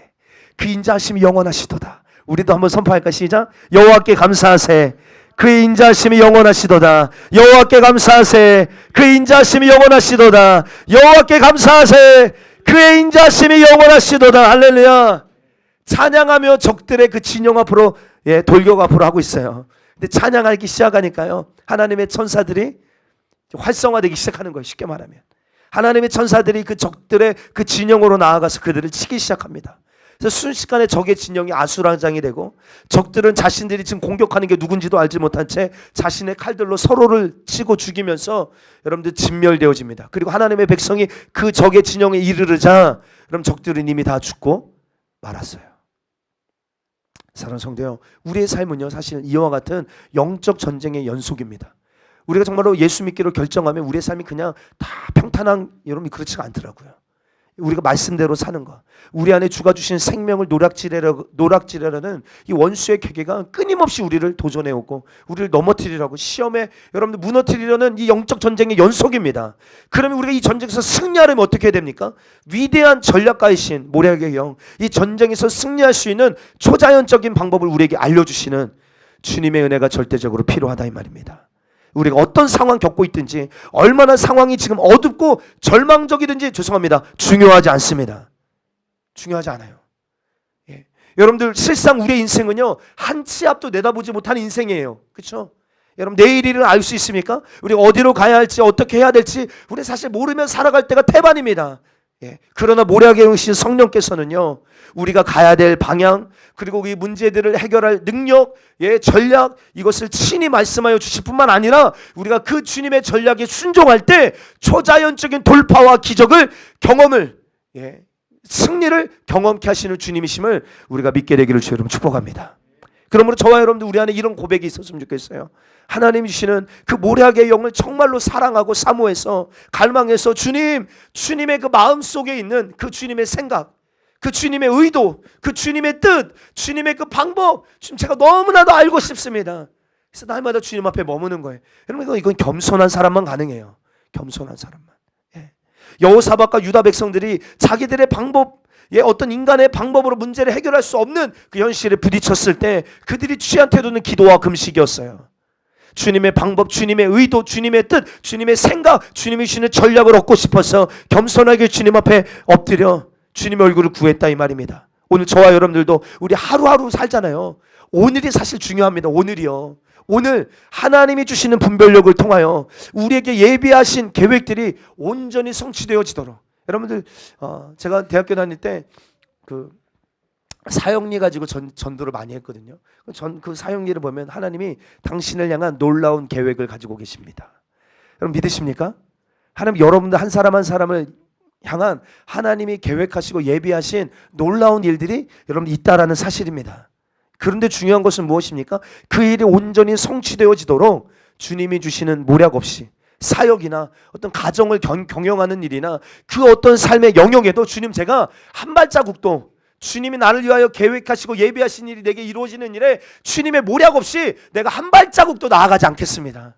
그 인자하심이 영원하시도다. 우리도 한번 선포할까? 시작. 여호와께 감사하세. 그의 인자하심이 영원하시도다. 여호와께 감사하세. 그의 인자하심이 영원하시도다. 여호와께 감사하세. 그의 인자하심이 영원하시도다. 할렐루야. 찬양하며 적들의 그 진영 앞으로 돌격 앞으로 하고 있어요. 근데 찬양하기 시작하니까요 하나님의 천사들이 활성화되기 시작하는 거예요. 쉽게 말하면 하나님의 천사들이 그 적들의 그 진영으로 나아가서 그들을 치기 시작합니다. 그래서 순식간에 적의 진영이 아수라장이 되고 적들은 자신들이 지금 공격하는 게 누군지도 알지 못한 채 자신의 칼들로 서로를 치고 죽이면서 여러분들 진멸되어집니다. 그리고 하나님의 백성이 그 적의 진영에 이르르자 그럼 적들은 이미 다 죽고 말았어요. 사랑하는 성도요, 우리의 삶은요 사실 이와 같은 영적 전쟁의 연속입니다. 우리가 정말로 예수 믿기로 결정하면 우리의 삶이 그냥 다 평탄한, 여러분이 그렇지가 않더라고요. 우리가 말씀대로 사는 거, 우리 안에 주가 주신 생명을 노락질하려는 이 원수의 계계가 끊임없이 우리를 도전해오고 우리를 넘어뜨리려고, 시험에 여러분들 무너뜨리려는 이 영적 전쟁의 연속입니다. 그러면 우리가 이 전쟁에서 승리하려면 어떻게 해야 됩니까? 위대한 전략가이신 모략의 영, 이 전쟁에서 승리할 수 있는 초자연적인 방법을 우리에게 알려주시는 주님의 은혜가 절대적으로 필요하다 이 말입니다. 우리가 어떤 상황 겪고 있든지, 얼마나 상황이 지금 어둡고 절망적이든지, 죄송합니다, 중요하지 않습니다. 중요하지 않아요. 예. 여러분들, 실상 우리의 인생은요, 한 치 앞도 내다보지 못하는 인생이에요. 그렇죠? 여러분, 내일 일을 알 수 있습니까? 우리가 어디로 가야 할지, 어떻게 해야 될지 우리 사실 모르면 살아갈 때가 태반입니다. 예. 그러나 모략의 영이신 성령께서는요, 우리가 가야 될 방향, 그리고 이 문제들을 해결할 능력, 예, 전략, 이것을 친히 말씀하여 주실 뿐만 아니라 우리가 그 주님의 전략에 순종할 때 초자연적인 돌파와 기적을 경험을, 예, 승리를 경험케 하시는 주님이심을 우리가 믿게 되기를 주 여러분 축복합니다. 그러므로 저와 여러분들, 우리 안에 이런 고백이 있었으면 좋겠어요. 하나님이 주시는 그 모략의 영을 정말로 사랑하고 사모해서 갈망해서 주님의 그 마음속에 있는 그 주님의 생각, 그 주님의 의도, 그 주님의 뜻, 주님의 그 방법, 지금 제가 너무나도 알고 싶습니다. 그래서 날마다 주님 앞에 머무는 거예요. 여러분, 이건 겸손한 사람만 가능해요. 겸손한 사람만. 예. 여호사밧과 유다 백성들이 자기들의 방법, 예, 어떤 인간의 방법으로 문제를 해결할 수 없는 그 현실에 부딪혔을 때 그들이 취한 태도는 기도와 금식이었어요. 주님의 방법, 주님의 의도, 주님의 뜻, 주님의 생각, 주님이 주시는 전략을 얻고 싶어서 겸손하게 주님 앞에 엎드려 주님의 얼굴을 구했다 이 말입니다. 오늘 저와 여러분들도 우리 하루하루 살잖아요. 오늘이 사실 중요합니다. 오늘이요. 오늘 하나님이 주시는 분별력을 통하여 우리에게 예비하신 계획들이 온전히 성취되어지도록. 여러분들, 제가 대학교 다닐 때 그 사형리 가지고 전도를 많이 했거든요. 그 사형리를 보면 하나님이 당신을 향한 놀라운 계획을 가지고 계십니다. 여러분 믿으십니까? 하나님, 여러분들 한 사람 한 사람을 향한 하나님이 계획하시고 예비하신 놀라운 일들이 여러분 있다라는 사실입니다. 그런데 중요한 것은 무엇입니까? 그 일이 온전히 성취되어지도록 주님이 주시는 모략 없이 사역이나 어떤 가정을 경영하는 일이나 그 어떤 삶의 영역에도 주님, 제가 한 발자국도 주님이 나를 위하여 계획하시고 예비하신 일이 내게 이루어지는 일에 주님의 모략 없이 내가 한 발자국도 나아가지 않겠습니다.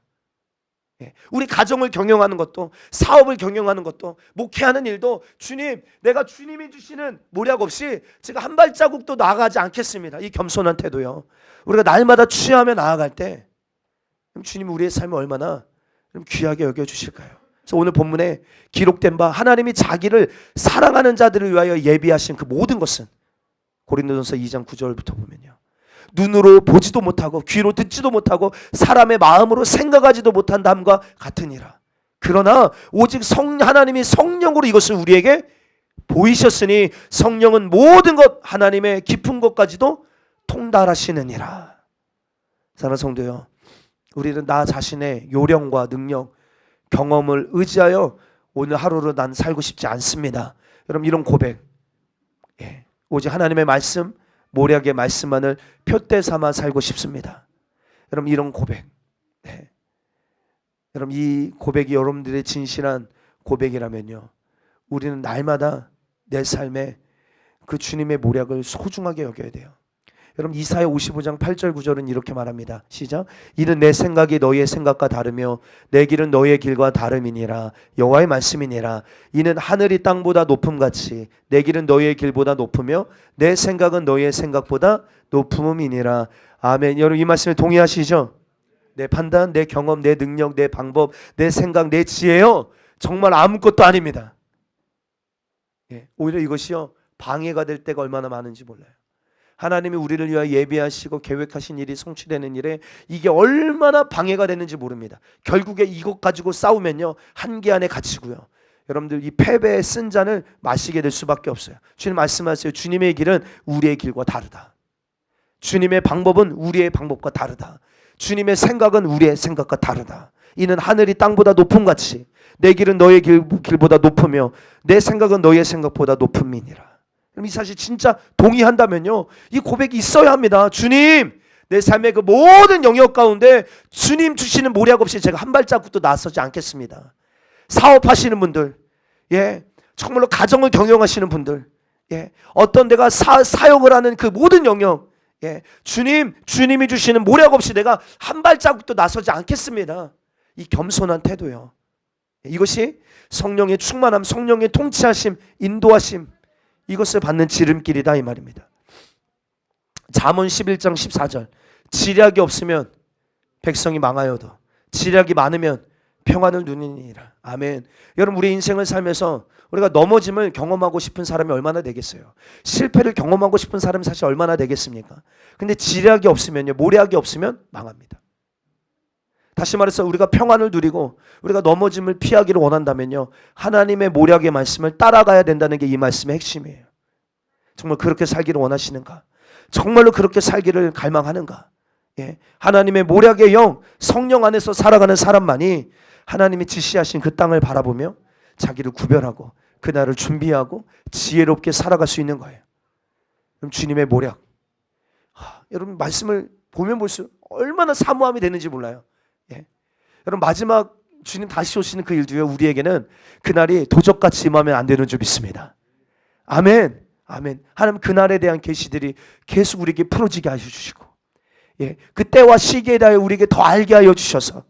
우리 가정을 경영하는 것도, 사업을 경영하는 것도, 목회하는 일도 주님, 내가 주님이 주시는 모략 없이 제가 한 발자국도 나아가지 않겠습니다. 이 겸손한 태도요. 우리가 날마다 취하며 나아갈 때 주님이 우리의 삶을 얼마나 귀하게 여겨주실까요? 그래서 오늘 본문에 기록된 바 하나님이 자기를 사랑하는 자들을 위하여 예비하신 그 모든 것은, 고린도전서 2장 9절부터 보면요, 눈으로 보지도 못하고 귀로 듣지도 못하고 사람의 마음으로 생각하지도 못한 담과 같으니라. 그러나 오직 하나님이 성령으로 이것을 우리에게 보이셨으니 성령은 모든 것, 하나님의 깊은 것까지도 통달하시느니라. 사랑하는 성도요, 우리는 나 자신의 요령과 능력, 경험을 의지하여 오늘 하루를 난 살고 싶지 않습니다. 여러분, 이런 고백, 예, 오직 하나님의 말씀, 모략의 말씀만을 표대 삼아 살고 싶습니다. 여러분, 이런 고백, 네. 여러분, 이 고백이 여러분들의 진실한 고백이라면요, 우리는 날마다 내 삶에 그 주님의 모략을 소중하게 여겨야 돼요. 여러분, 이사야 55장 8절 9절은 이렇게 말합니다. 시작. 이는 내 생각이 너희의 생각과 다르며 내 길은 너희의 길과 다름이니라. 여호와의 말씀이니라. 이는 하늘이 땅보다 높음같이 내 길은 너희의 길보다 높으며 내 생각은 너희의 생각보다 높음이니라. 아멘. 여러분, 이 말씀에 동의하시죠? 내 판단, 내 경험, 내 능력, 내 방법, 내 생각, 내 지혜요, 정말 아무것도 아닙니다. 예, 오히려 이것이요, 방해가 될 때가 얼마나 많은지 몰라요. 하나님이 우리를 위하여 예비하시고 계획하신 일이 성취되는 일에 이게 얼마나 방해가 되는지 모릅니다. 결국에 이것 가지고 싸우면요, 한계 안에 갇히고요, 여러분들 이 패배의 쓴 잔을 마시게 될 수밖에 없어요. 주님 말씀하세요. 주님의 길은 우리의 길과 다르다. 주님의 방법은 우리의 방법과 다르다. 주님의 생각은 우리의 생각과 다르다. 이는 하늘이 땅보다 높음같이 내 길은 너의 길보다 높으며 내 생각은 너의 생각보다 높음이니라. 이 사실 진짜 동의한다면요, 이 고백이 있어야 합니다. 주님, 내 삶의 그 모든 영역 가운데 주님 주시는 모략 없이 제가 한 발자국도 나서지 않겠습니다. 사업하시는 분들, 정말로 가정을 경영하시는 분들, 어떤 내가 사역을 하는 그 모든 영역, 주님이 주시는 모략 없이 내가 한 발자국도 나서지 않겠습니다. 이 겸손한 태도요. 이것이 성령의 충만함, 성령의 통치하심, 인도하심, 이것을 받는 지름길이다 이 말입니다. 잠언 11장 14절, 지략이 없으면 백성이 망하여도 지략이 많으면 평안을 누리니라. 아멘. 여러분, 우리 인생을 살면서 우리가 넘어짐을 경험하고 싶은 사람이 얼마나 되겠어요? 실패를 경험하고 싶은 사람이 사실 얼마나 되겠습니까? 근데 지략이 없으면요, 모략이 없으면 망합니다. 다시 말해서 우리가 평안을 누리고 우리가 넘어짐을 피하기를 원한다면요, 하나님의 모략의 말씀을 따라가야 된다는 게 이 말씀의 핵심이에요. 정말 그렇게 살기를 원하시는가? 정말로 그렇게 살기를 갈망하는가? 하나님의 모략의 영, 성령 안에서 살아가는 사람만이 하나님이 지시하신 그 땅을 바라보며 자기를 구별하고 그날을 준비하고 지혜롭게 살아갈 수 있는 거예요. 그럼 주님의 모략, 여러분 말씀을 보면 볼수록 얼마나 사모함이 되는지 몰라요. 여러분, 마지막 주님 다시 오시는 그 일도요, 우리에게는 그날이 도적같이 임하면 안 되는 줄 믿습니다. 아멘. 아멘. 하나님 그날에 대한 계시들이 계속 우리에게 풀어지게 하여 주시고, 그때와 시기에 대하여 우리에게 더 알게 하여 주셔서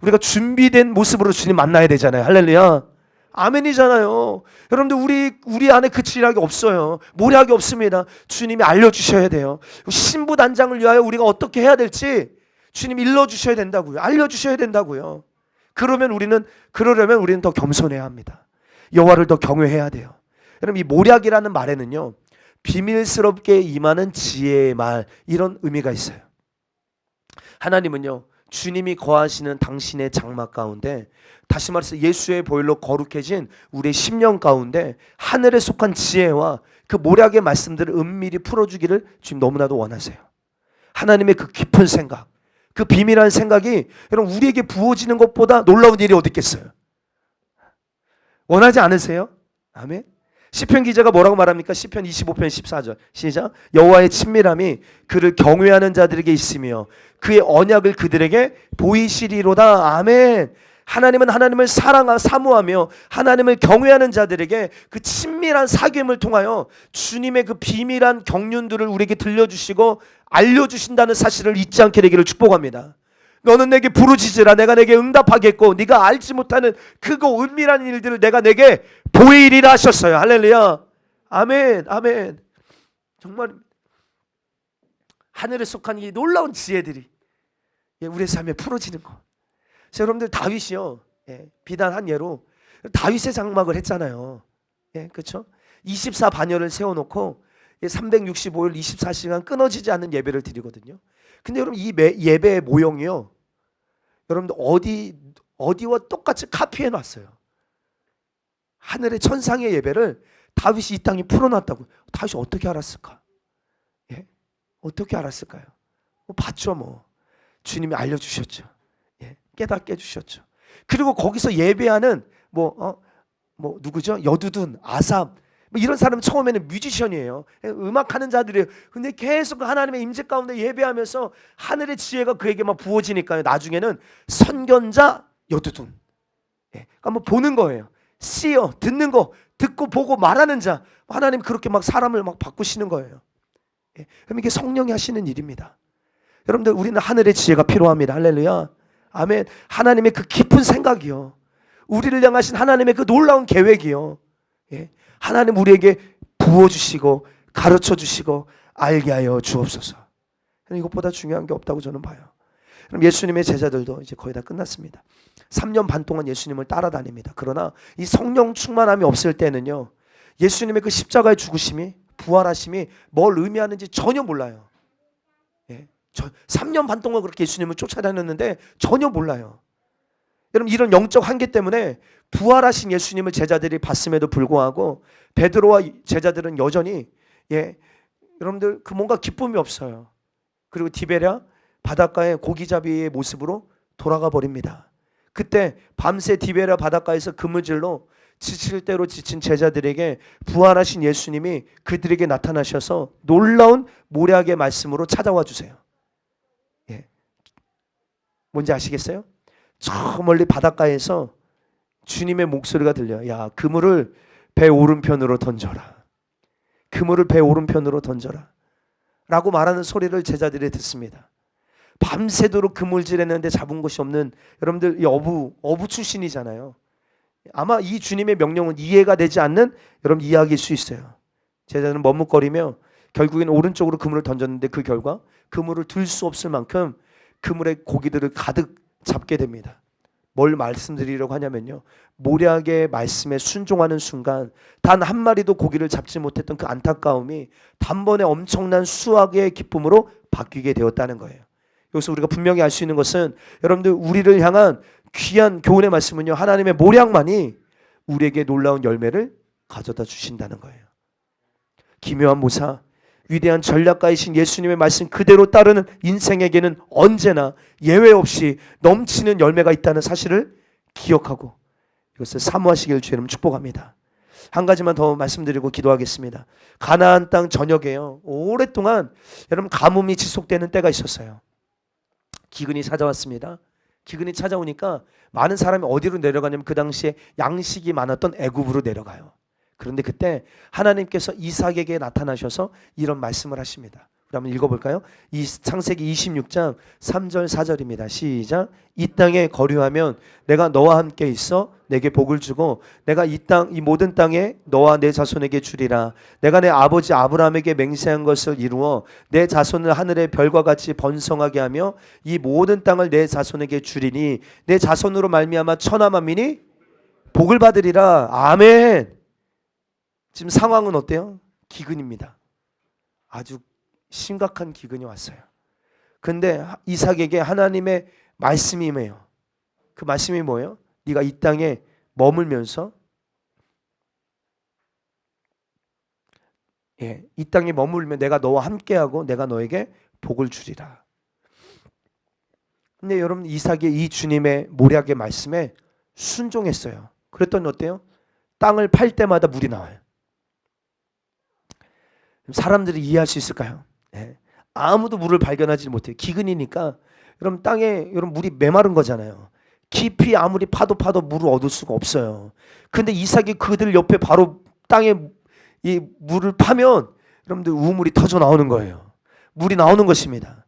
우리가 준비된 모습으로 주님 만나야 되잖아요. 할렐루야. 아멘이잖아요. 여러분들 우리 안에 그 지략이 없어요. 모략이 없습니다. 주님이 알려주셔야 돼요. 신부단장을 위하여 우리가 어떻게 해야 될지 주님 일러주셔야 된다고요. 알려주셔야 된다고요. 그러려면 우리는 더 겸손해야 합니다. 여호와를 더 경외해야 돼요. 여러분, 이 모략이라는 말에는요, 비밀스럽게 임하는 지혜의 말, 이런 의미가 있어요. 하나님은요, 주님이 거하시는 당신의 장막 가운데, 다시 말해서 예수의 보혈로 거룩해진 우리의 심령 가운데 하늘에 속한 지혜와 그 모략의 말씀들을 은밀히 풀어주기를 주님 너무나도 원하세요. 하나님의 그 깊은 생각, 그 비밀한 생각이 여러분 우리에게 부어지는 것보다 놀라운 일이 어디 있겠어요? 원하지 않으세요? 아멘. 시편 기자가 뭐라고 말합니까? 시편 25편 14절 시작. 여호와의 친밀함이 그를 경외하는 자들에게 있으며 그의 언약을 그들에게 보이시리로다. 아멘. 하나님은 하나님을 사모하며 하나님을 경외하는 자들에게 그 친밀한 사귐을 통하여 주님의 그 비밀한 경륜들을 우리에게 들려주시고 알려주신다는 사실을 잊지 않게 되기를 축복합니다. 너는 내게 부르짖으라 내가 내게 응답하겠고 네가 알지 못하는 크고 은밀한 일들을 내가 내게 보이리라 하셨어요. 할렐루야. 아멘. 아멘. 정말 하늘에 속한 이 놀라운 지혜들이 우리의 삶에 풀어지는 것. 여러분들 다윗이요, 비단 한 예로 다윗의 장막을 했잖아요. 그렇죠? 24반열을 세워놓고 365일 24시간 끊어지지 않는 예배를 드리거든요. 근데 여러분 이 예배의 모형이요, 여러분들 어디와 똑같이 카피해 놨어요. 하늘의 천상의 예배를 다윗이 이 땅에 풀어놨다고. 다윗이 어떻게 알았을까? 어떻게 알았을까요? 봤죠. 주님이 알려주셨죠. 깨닫게 해주셨죠. 그리고 거기서 예배하는 누구죠? 여두둔, 아삽, 이런 사람은 처음에는 뮤지션이에요. 음악하는 자들이에요. 근데 계속 하나님의 임재 가운데 예배하면서 하늘의 지혜가 그에게 막 부어지니까요, 나중에는 선견자 여두둔. 그러니까 보는 거예요. 씨어 듣는 거, 듣고 보고 말하는 자. 하나님 그렇게 막 사람을 막 바꾸시는 거예요. 그럼 이게 성령이 하시는 일입니다. 여러분들, 우리는 하늘의 지혜가 필요합니다. 할렐루야. 아멘. 하나님의 그 깊은 생각이요, 우리를 향하신 하나님의 그 놀라운 계획이요, 하나님 우리에게 부어주시고 가르쳐주시고 알게 하여 주옵소서. 이것보다 중요한 게 없다고 저는 봐요. 그럼 예수님의 제자들도 이제 거의 다 끝났습니다. 3년 반 동안 예수님을 따라다닙니다. 그러나 이 성령 충만함이 없을 때는요, 예수님의 그 십자가의 죽으심이, 부활하심이 뭘 의미하는지 전혀 몰라요. 3년 반 동안 그렇게 예수님을 쫓아다녔는데 전혀 몰라요. 여러분, 이런 영적 한계 때문에 부활하신 예수님을 제자들이 봤음에도 불구하고 베드로와 제자들은 여전히 여러분들 그 뭔가 기쁨이 없어요. 그리고 디베랴 바닷가의 고기잡이의 모습으로 돌아가 버립니다. 그때 밤새 디베랴 바닷가에서 그물질로 지칠 대로 지친 제자들에게 부활하신 예수님이 그들에게 나타나셔서 놀라운 모략의 말씀으로 찾아와 주세요. 뭔지 아시겠어요? 저 멀리 바닷가에서 주님의 목소리가 들려요. 야, 그물을 배 오른편으로 던져라. 그물을 배 오른편으로 던져라. 라고 말하는 소리를 제자들이 듣습니다. 밤새도록 그물질했는데 잡은 것이 없는, 여러분들 이 어부 출신이잖아요. 아마 이 주님의 명령은 이해가 되지 않는 여러분 이야기일 수 있어요. 제자들은 머뭇거리며 결국에는 오른쪽으로 그물을 던졌는데 그 결과 그물을 들 수 없을 만큼 그물에 고기들을 가득 잡게 됩니다. 뭘 말씀드리려고 하냐면요, 모략의 말씀에 순종하는 순간 단 한 마리도 고기를 잡지 못했던 그 안타까움이 단번에 엄청난 수확의 기쁨으로 바뀌게 되었다는 거예요. 여기서 우리가 분명히 알 수 있는 것은, 여러분들 우리를 향한 귀한 교훈의 말씀은요, 하나님의 모략만이 우리에게 놀라운 열매를 가져다 주신다는 거예요. 기묘한 모사, 위대한 전략가이신 예수님의 말씀 그대로 따르는 인생에게는 언제나 예외 없이 넘치는 열매가 있다는 사실을 기억하고 이것을 사모하시길 주의 이름으로 축복합니다. 한 가지만 더 말씀드리고 기도하겠습니다. 가나안 땅 전역에요, 오랫동안 여러분 가뭄이 지속되는 때가 있었어요. 기근이 찾아왔습니다. 기근이 찾아오니까 많은 사람이 어디로 내려가냐면 그 당시에 양식이 많았던 애굽으로 내려가요. 그런데 그때 하나님께서 이삭에게 나타나셔서 이런 말씀을 하십니다. 우리 한번 읽어볼까요? 창세기 26장 3절 4절입니다. 시작. 이 땅에 거류하면 내가 너와 함께 있어 내게 복을 주고 내가 이 모든 땅에 너와 내 자손에게 주리라. 내가 내 아버지 아브라함에게 맹세한 것을 이루어 내 자손을 하늘의 별과 같이 번성하게 하며 이 모든 땅을 내 자손에게 주리니 내 자손으로 말미암아 천하 만민이 복을 받으리라. 아멘. 지금 상황은 어때요? 기근입니다. 아주 심각한 기근이 왔어요. 근데 이삭에게 하나님의 말씀이 임해요. 그 말씀이 뭐예요? 네가 이 땅에 머물면서 이 땅에 머물면 내가 너와 함께하고 내가 너에게 복을 주리라. 근데 여러분 이삭이 이 주님의 모략의 말씀에 순종했어요. 그랬더니 어때요? 땅을 팔 때마다 물이 나와요. 사람들이 이해할 수 있을까요? 아무도 물을 발견하지 못해요. 기근이니까 여러분 땅에 여러분 물이 메마른 거잖아요. 깊이 아무리 파도 물을 얻을 수가 없어요. 근데 이삭이 그들 옆에 바로 땅에 이 물을 파면 여러분들 우물이 터져 나오는 거예요. 물이 나오는 것입니다.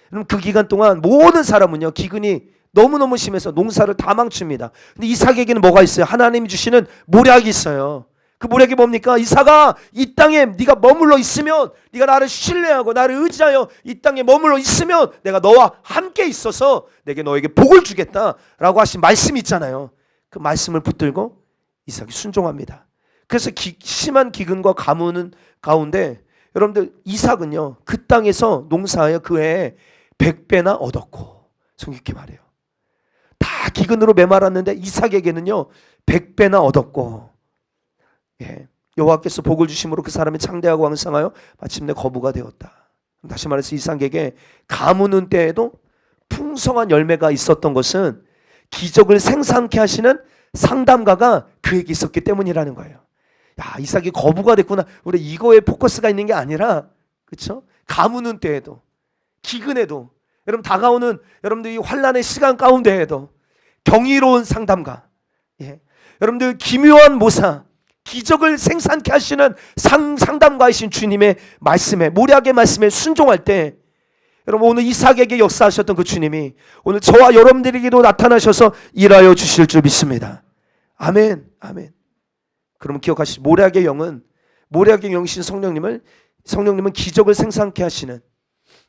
그럼 그 기간 동안 모든 사람은요, 기근이 너무너무 심해서 농사를 다 망칩니다. 근데 이삭에게는 뭐가 있어요? 하나님이 주시는 모략이 있어요. 그 모략이 뭡니까? 이삭아, 이 땅에 네가 머물러 있으면, 네가 나를 신뢰하고 나를 의지하여 이 땅에 머물러 있으면 내가 너와 함께 있어서 내게 너에게 복을 주겠다라고 하신 말씀이 있잖아요. 그 말씀을 붙들고 이삭이 순종합니다. 그래서 심한 기근과 가뭄은 가운데 여러분들 이삭은요, 그 땅에서 농사하여 그 해에 100배나 얻었고, 성경이 말해요. 다 기근으로 메말았는데 이삭에게는요 100배나 얻었고, 여호와께서 복을 주심으로 그 사람이 창대하고 왕성하여 마침내 거부가 되었다. 다시 말해서 이삭에게 가무는 때에도 풍성한 열매가 있었던 것은 기적을 생산케 하시는 상담가가 그에게 있었기 때문이라는 거예요. 야, 이삭이 거부가 됐구나. 우리 이거에 포커스가 있는 게 아니라, 그렇죠? 가무는 때에도, 기근에도, 여러분 다가오는 여러분들 이 환난의 시간 가운데에도 경이로운 상담가, 여러분들 기묘한 모사, 기적을 생산케 하시는 상담가이신 주님의 말씀에, 모략의 말씀에 순종할 때, 여러분 오늘 이삭에게 역사하셨던 그 주님이 오늘 저와 여러분들에게도 나타나셔서 일하여 주실 줄 믿습니다. 아멘, 아멘. 그러면 기억하시죠. 모략의 영이신 성령님은 기적을 생산케 하시는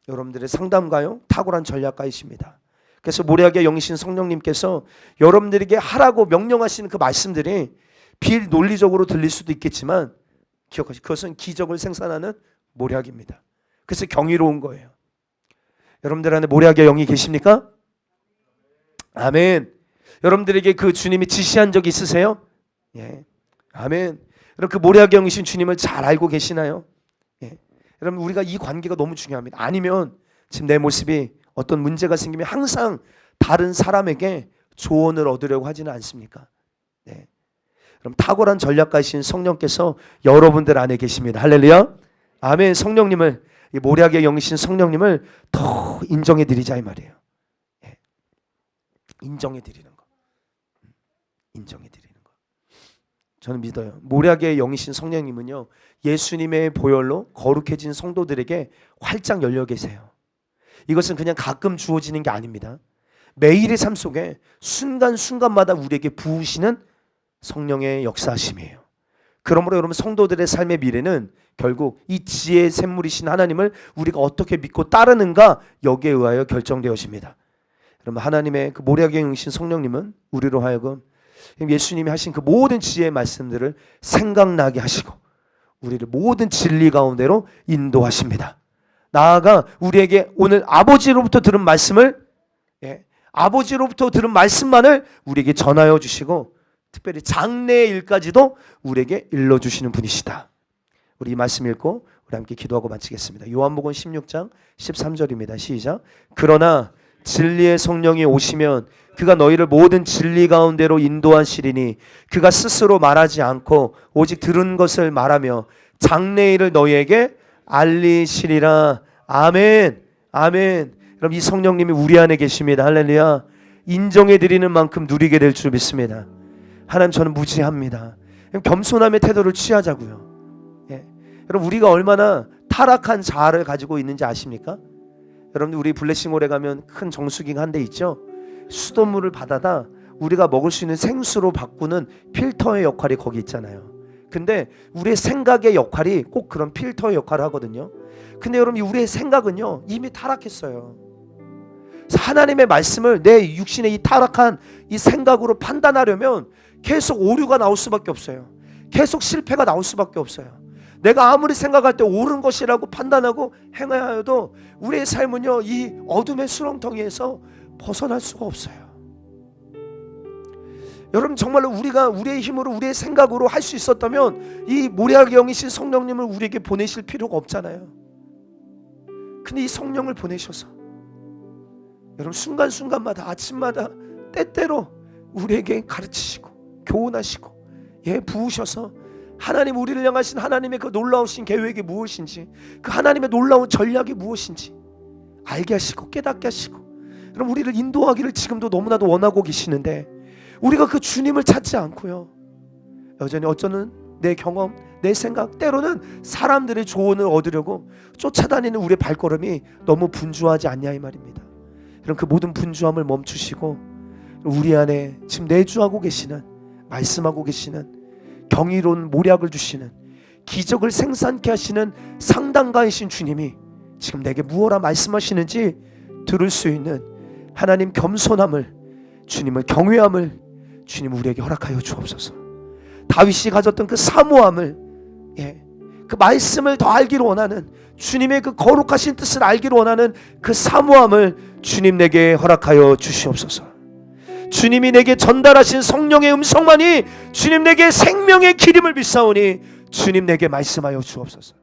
여러분들의 상담가요, 탁월한 전략가이십니다. 그래서 모략의 영이신 성령님께서 여러분들에게 하라고 명령하시는 그 말씀들이 비논리적으로 들릴 수도 있겠지만 기억하시죠. 그것은 기적을 생산하는 모략입니다. 그래서 경이로운 거예요. 여러분들 안에 모략의 영이 계십니까? 아멘. 여러분들에게 그 주님이 지시한 적이 있으세요? 아멘. 여러분 그 모략의 영이신 주님을 잘 알고 계시나요? 여러분 우리가 이 관계가 너무 중요합니다. 아니면 지금 내 모습이 어떤 문제가 생기면 항상 다른 사람에게 조언을 얻으려고 하지는 않습니까? 그럼 탁월한 전략가이신 성령께서 여러분들 안에 계십니다. 할렐루야. 아멘. 이 모략의 영이신 성령님을 더 인정해 드리자 이 말이에요. 인정해 드리는 거. 인정해 드리는 거. 저는 믿어요. 모략의 영이신 성령님은요, 예수님의 보혈로 거룩해진 성도들에게 활짝 열려 계세요. 이것은 그냥 가끔 주어지는 게 아닙니다. 매일의 삶 속에 순간순간마다 우리에게 부으시는 성령의 역사하심이에요. 그러므로 여러분, 성도들의 삶의 미래는 결국 이 지혜의 샘물이신 하나님을 우리가 어떻게 믿고 따르는가, 여기에 의하여 결정되어집니다. 여러분, 하나님의 그 모략의 영이신 성령님은 우리로 하여금 예수님이 하신 그 모든 지혜의 말씀들을 생각나게 하시고 우리를 모든 진리 가운데로 인도하십니다. 나아가 우리에게 오늘 아버지로부터 들은 말씀을, 아버지로부터 들은 말씀만을 우리에게 전하여 주시고 특별히 장래의 일까지도 우리에게 일러주시는 분이시다. 우리 이 말씀 읽고 우리 함께 기도하고 마치겠습니다. 요한복음 16장 13절입니다. 시작. 그러나 진리의 성령이 오시면 그가 너희를 모든 진리 가운데로 인도하시리니 그가 스스로 말하지 않고 오직 들은 것을 말하며 장래일을 너희에게 알리시리라. 아멘. 아멘. 그럼 이 성령님이 우리 안에 계십니다. 할렐루야. 인정해 드리는 만큼 누리게 될 줄 믿습니다. 하나님, 저는 무지합니다. 겸손함의 태도를 취하자고요. 여러분, 우리가 얼마나 타락한 자아를 가지고 있는지 아십니까? 여러분들, 우리 블레싱홀에 가면 큰 정수기가 한 대 있죠. 수돗물을 받아다 우리가 먹을 수 있는 생수로 바꾸는 필터의 역할이 거기 있잖아요. 근데 우리의 생각의 역할이 꼭 그런 필터의 역할을 하거든요. 근데 여러분, 우리의 생각은요 이미 타락했어요. 그래서 하나님의 말씀을 내 육신의 이 타락한 이 생각으로 판단하려면 계속 오류가 나올 수밖에 없어요. 계속 실패가 나올 수밖에 없어요. 내가 아무리 생각할 때 옳은 것이라고 판단하고 행해야 해도 우리의 삶은요 이 어둠의 수렁텅이에서 벗어날 수가 없어요. 여러분, 정말로 우리가 우리의 힘으로 우리의 생각으로 할 수 있었다면 이 모략의 영이신 성령님을 우리에게 보내실 필요가 없잖아요. 근데 이 성령을 보내셔서 여러분, 순간순간마다 아침마다 때때로 우리에게 가르치시고 교훈하시고 부으셔서 하나님, 우리를 향하신 하나님의 그 놀라우신 계획이 무엇인지, 그 하나님의 놀라운 전략이 무엇인지 알게 하시고 깨닫게 하시고, 그럼 우리를 인도하기를 지금도 너무나도 원하고 계시는데 우리가 그 주님을 찾지 않고요 여전히 어쩌는 내 경험, 내 생각, 때로는 사람들의 조언을 얻으려고 쫓아다니는 우리의 발걸음이 너무 분주하지 않냐 이 말입니다. 그럼 그 모든 분주함을 멈추시고 우리 안에 지금 내주하고 계시는, 말씀하고 계시는 경이로운 모략을 주시는, 기적을 생산케 하시는 상당가이신 주님이 지금 내게 무엇라 말씀하시는지 들을 수 있는 하나님 겸손함을, 주님을 경외함을 주님 우리에게 허락하여 주옵소서. 다윗이 가졌던 그 사모함을, 그 말씀을 더 알기를 원하는, 주님의 그 거룩하신 뜻을 알기를 원하는 그 사모함을 주님 내게 허락하여 주시옵소서. 주님이 내게 전달하신 성령의 음성만이 주님 내게 생명의 기름을 빗사오니 주님 내게 말씀하여 주옵소서.